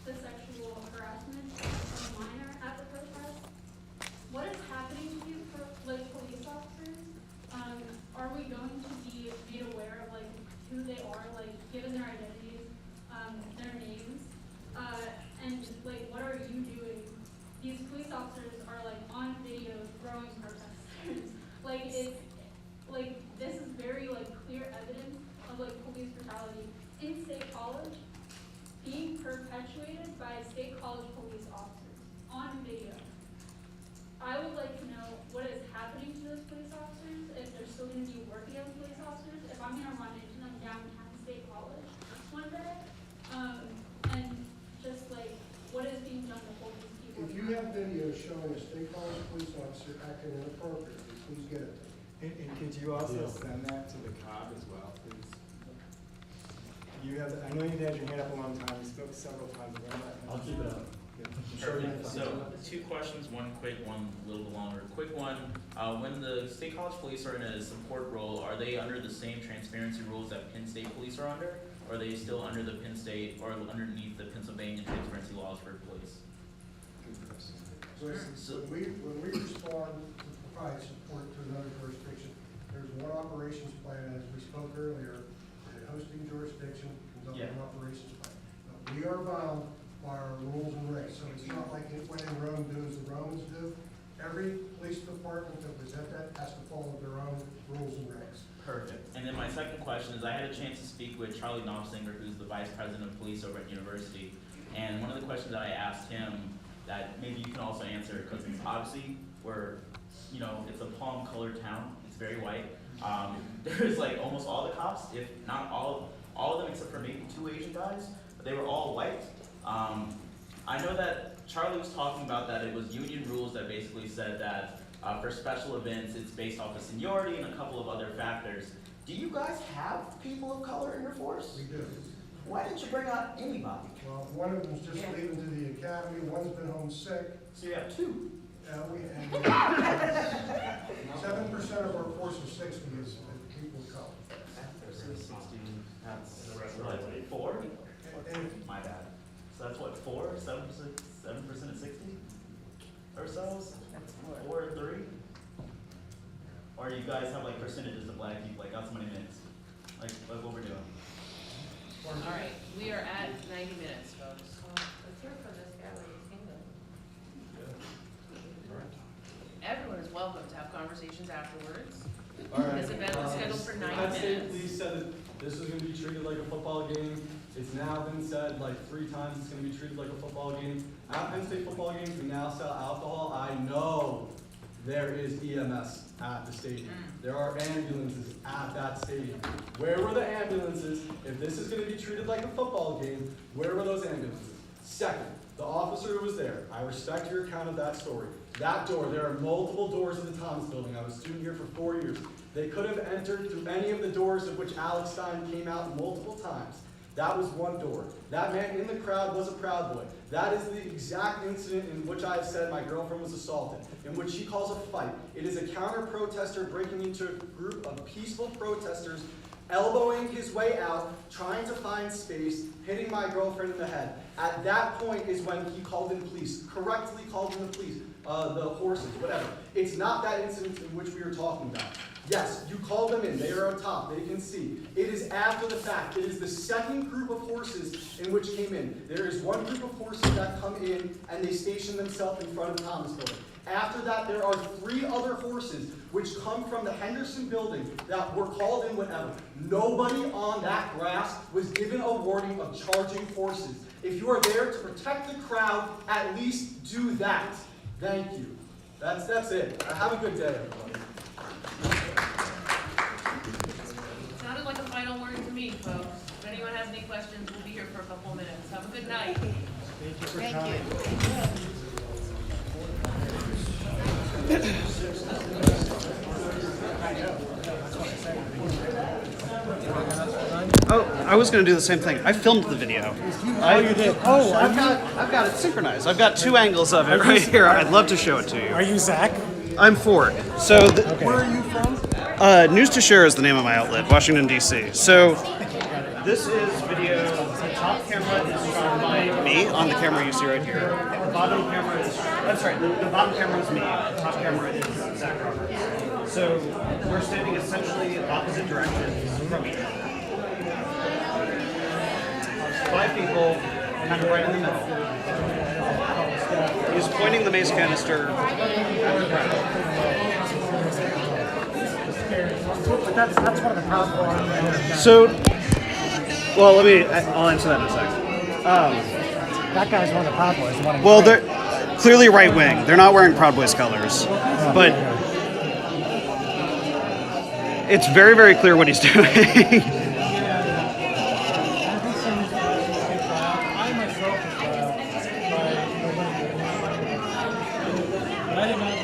the sexual harassment of a minor at the protest, what is happening to you for police officers? Are we going to be made aware of who they are, given their identities, their names, and what are you doing? These police like, this is very, like, clear evidence of, like, police brutality in State College being perpetuated by State College police officers on video. I would like to know what is happening to those police officers, if they're still gonna be working as police officers, if I'm gonna run into them downtown State College one day, and just like, what is being done to hold these people? If you have videos showing a State College police officer acting inappropriately, please get it to me. And could you also send that to the COG as well, please? You have, I know you've had your hand up a long time, you spoke several times. I'll keep it up. Perfect. So 2 questions, one quick, one a little longer. Quick one, when the State College Police are in a support role, are they under the same transparency rules that Penn State Police are under? Or are they still under the Penn State or underneath the Pennsylvania transparency laws for police? So when we respond to provide support to another jurisdiction, there's one operations plan, as we spoke earlier, the hosting jurisdiction comes up with an operations plan. But we are bound by our rules and regs, so it's not like when in Rome do as the Romans do. Every police department that was at that has to follow their own rules and regs. Perfect. And then my second question is, I had a chance to speak with Charlie Knopfsinger, who's the Vice President of Police over at University. And one of the questions that I asked him that maybe you can also answer, because it's obviously we're, you know, it's a palm-colored town. It's very white. There's like almost all the cops, if not all of them except for maybe 2 Asian guys, but they were all white. I know that Charlie was talking about that it was union rules that basically said that for special events, it's based off of seniority and a couple of other factors. Do you guys have people of color in your force? We do. Why didn't you bring out anybody? Well, one of them's just leaving to the academy, one's been home sick. So you have 2. 7% of our force of 60 is people of color. That's what, 4? My bad. So that's what, 4? 7% of 60? Or so? 4 or 3? Or you guys have like percentages of black people, like that's many minutes? Like what we're doing? All right, we are at 90 minutes, folks. Let's hear from this guy with his kingdom. Everyone is welcome to have conversations afterwards. All right. This event was scheduled for 90 Penn State minutes. Police said that this was gonna be treated like a football game. It's now been said like 3 times it's gonna be treated like a football game. At Penn State football games, we now sell alcohol. I know there is EMS at the stadium. There are ambulances at that stadium. Where were the ambulances? If this is gonna be treated like a football game, where were those ambulances? Second, the officer who was there, I respect your account of that story. That door, there are multiple doors in the Thomas building. I was a student here for 4 years. They could have entered through any of the doors of which Alex Stein came out multiple times. That was one door. That man in the crowd was a Proud Boy. That is the exact incident in which I have said my girlfriend was assaulted, in which she calls a fight. It is a counter-protester breaking into a group of peaceful protesters, elbowing his way out, trying to find space, hitting my girlfriend in the head. At that point is when he called in police, correctly called in the police, the horses, whatever. It's not that incident in which we are talking about. Yes, you called them in. They are on top. They can see. It is after the fact. It is the second group of horses in which came in. There is one group of horses that come in and they station themselves in front of Thomas Building. After that, there are 3 other horses which come from the Henderson building that were called in whatever. Nobody on that grass was given a warning of charging horses. If you are there to protect the crowd, at least do that. Thank you. That's it. Have a good day, everybody. Sounded like a final word to me, folks. If anyone has any questions, we'll be here for a couple minutes. Have a good night. Thank you for Thank coming. Oh, I was going to do the same thing. I filmed the video. Oh, you did? Oh, I've got it synchronized. I've got 2 angles of it right here. I'd love to show it to you. Are you Zach? I'm Ford. So, Where are you from? News to Share is the name of my outlet, Washington, D.C. So, this is video. The top camera is shot by me on the camera you see right here. The bottom camera is, I'm sorry, the bottom camera is me. The top camera is Zach Roberts. So, we're standing essentially opposite directions from each other. 5 people, kind of right in the middle. He's pointing the mace canister at the crowd. But that's one of the problems. So, well, I'll answer that in a second. That guy's one of the Proud Boys. The one in Well, gray. they're clearly right wing. They're not wearing Proud Boys colors, but it's very, very clear what he's doing.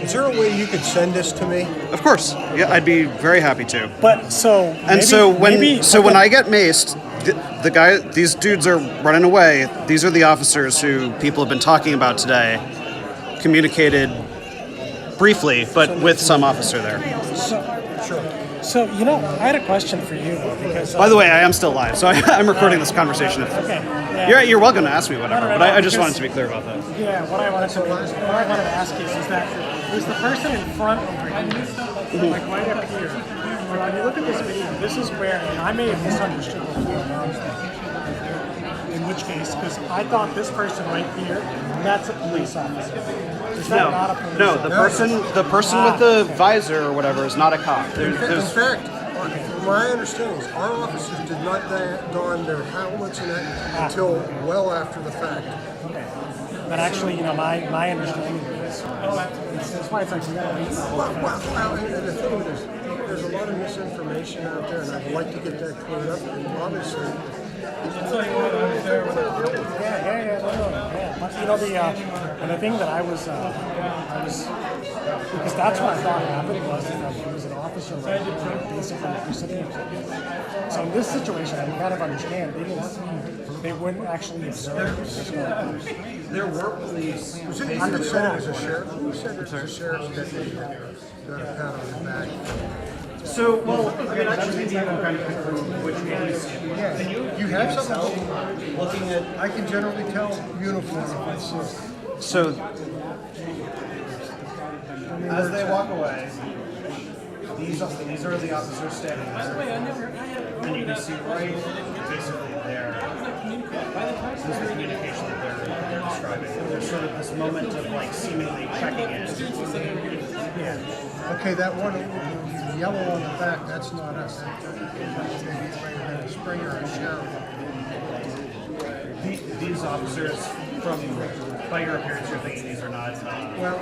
Is there a way you could send this to me? Of course, yeah, I'd be very happy to. But so And so when I get maced, these dudes are running away. These are the officers who people have been talking about today. Communicated briefly, but with some officer there. So I had a question for you because. By the way, I am still live, so I'm recording this conversation. Okay. Yeah. You're welcome to ask me whatever, No, but I just because- wanted to be clear about that. Yeah, what I wanted to ask you is that was the person in front over here, like right up here. When you look at this video, this is where, and I may have misunderstood what was going on there. In which case, because I thought this person right here, that's a police officer. Is that not a police No, officer? the person with the visor or whatever is not a cop. In fact, from my understanding, is our officers did not don their helmets and that until well after the fact. Okay. But actually, my understanding is that's why it's like we gotta wait. Well, and the thing is, there's a lot of misinformation out there, and I'd like to get that cleared up. And obviously, And the thing that I was because that's what I thought happened was that there was an officer right there, basically recipients. So in this situation, I kind of understand they wouldn't actually observe. there were police. Was it you that said it was a sheriff? Who said it was a sheriff's deputy that got a pat on the back? So, well, that's maybe I'm kind of confirm which one is. Yeah, you have something looking at. I can generally tell uniform if I see it. So, as they walk away, these are the officers standing there. And you can see right basically there. This is the communication that they're describing. There's sort of this moment of like seemingly checking in. Yeah. Okay, that one yellow on the back, that's not us. That's maybe a Springer or a sheriff. These officers, by your appearance, you're thinking these are not. Well,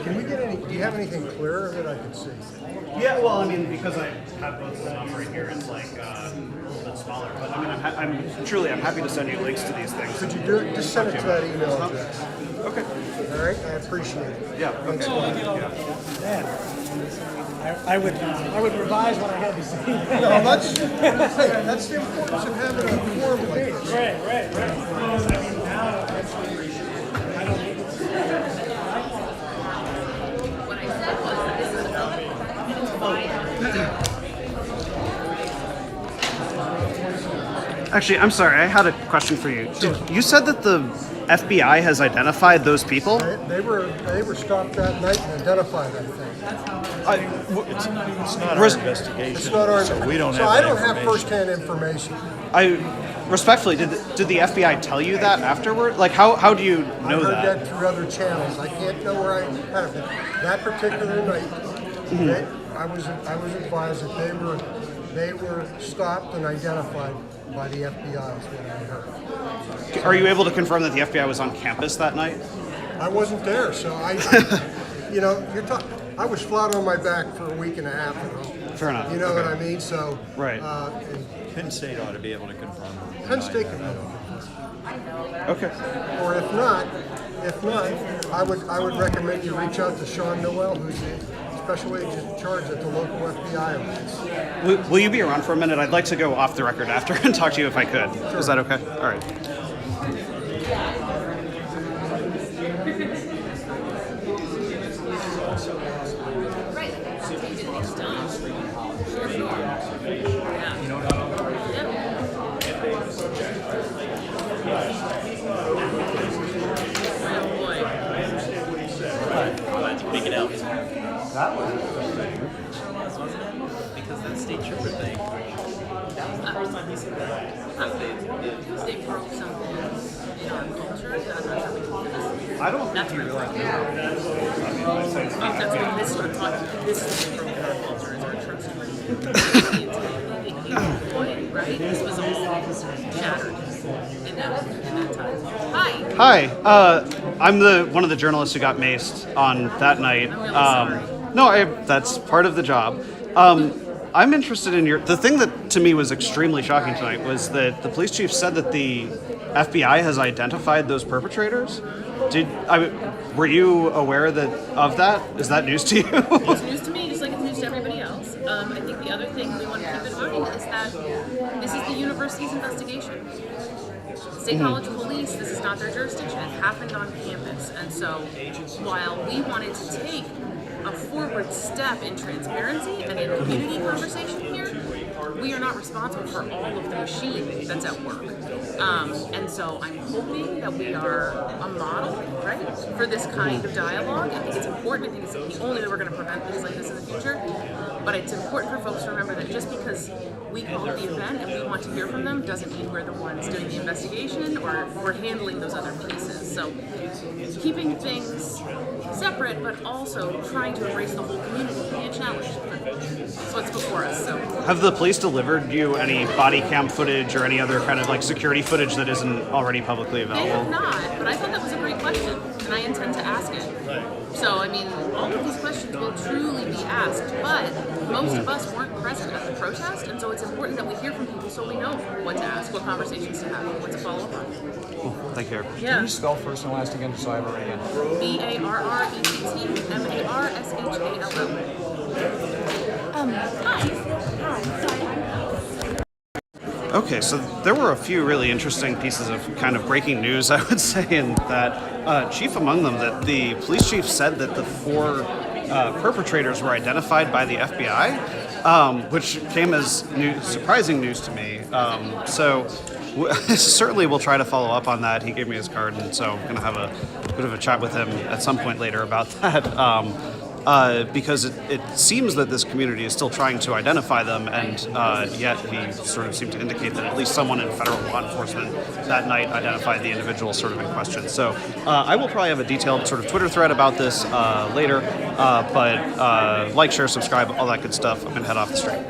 can we get any? Do you have anything clearer that I could see? Yeah, well, I mean, because I have both of them right here, it's like a little bit smaller. But I mean, I'm happy to send you links to these things. Could you do it? Just send it to that email address. Okay. All right, I appreciate it. Yeah. Thanks a lot. Man, I would revise what I had to say. No, that's the importance of having a forum like this. Right. I mean, now I don't need to. What I said was that this is Actually, I'm sorry. I had a question for you. You said that the FBI has identified those people? They were stopped that night and identified, I think. It's not our investigation, It's not our. so we don't so have I that don't have information. first-hand information. Respectfully, did the FBI tell you that afterward? Like, how do you know I heard that? that through other channels. I can't know where I had it. That particular night, I was advised that they were stopped and identified by the FBI. Is what I heard. Are you able to confirm that the FBI was on campus that night? I wasn't there, so you're talking. I was flat on my back for a week and a half. Fair enough. You know what I mean? So right. Penn State ought to be able to confirm. Penn State can know. Okay. Or if not, I would recommend you reach out to Sean Noel, who's the special agent in charge at the local FBI office. Will you be around for a minute? I'd like to go off the record after and talk to you if I could. Sure. Is that okay? All right. Make it out. That was because that state trooper thing. That was the first time he said that. They broke something in our culture. I'm not sure we call this. I don't That's think you where realize that's when this started talking. This is our culture is our trust ring. Right? This was all shattered in that time. Hi. Hi, I'm one of the journalists who got maced on that night. I'm really sorry. No, that's part of the job. I'm interested in the thing that to me was extremely shocking tonight was that the police chief said that the FBI has identified those perpetrators. Were you aware of that? Is that news to you? It's news to me, just like it's news to everybody else. I think the other thing we want to keep in mind is that this is the university's investigation. State College Police, this is not their jurisdiction. It happened on campus. And so while we wanted to take a forward step in transparency and in community conversation here, we are not responsible for all of the machine that's at work. And so I'm hoping that we are a model, right, for this kind of dialogue. I think it's important. I think it's the only way we're going to prevent things like this in the future. But it's important for folks to remember that just because we call it the event and we want to hear from them doesn't mean we're the ones doing the investigation or we're handling those other pieces. So keeping things separate, but also trying to embrace the whole community can be a challenge. That's what's before us. So Have the police delivered you any body cam footage or any other kind of like security footage that isn't already publicly they have available? not, but I thought that was a great question, and I intend to ask it. So, I mean, all of these questions will truly be asked, but most of us weren't present at the protest, and so it's important that we hear from people so we know what to ask, what conversations to have, what to follow up on. Cool. Thank you. Yeah. Can you spell first and last again, just so I have it right again? Barrettshall. Okay, so there were a few really interesting pieces of kind of breaking news, I would say, in that chief among them, that the police chief said that the 4 perpetrators were identified by the FBI, which came as surprising news to me. Certainly we'll try to follow up on that. He gave me his card, and so I'm going to have a bit of a chat with him at some point later about that. Because it seems that this community is still trying to identify them, and yet he sort of seemed to indicate that at least someone in federal law enforcement that night identified the individual sort of in question. So I will probably have a detailed sort of Twitter thread about this later, but like, share, subscribe, all that good stuff. I'm going to head off the street.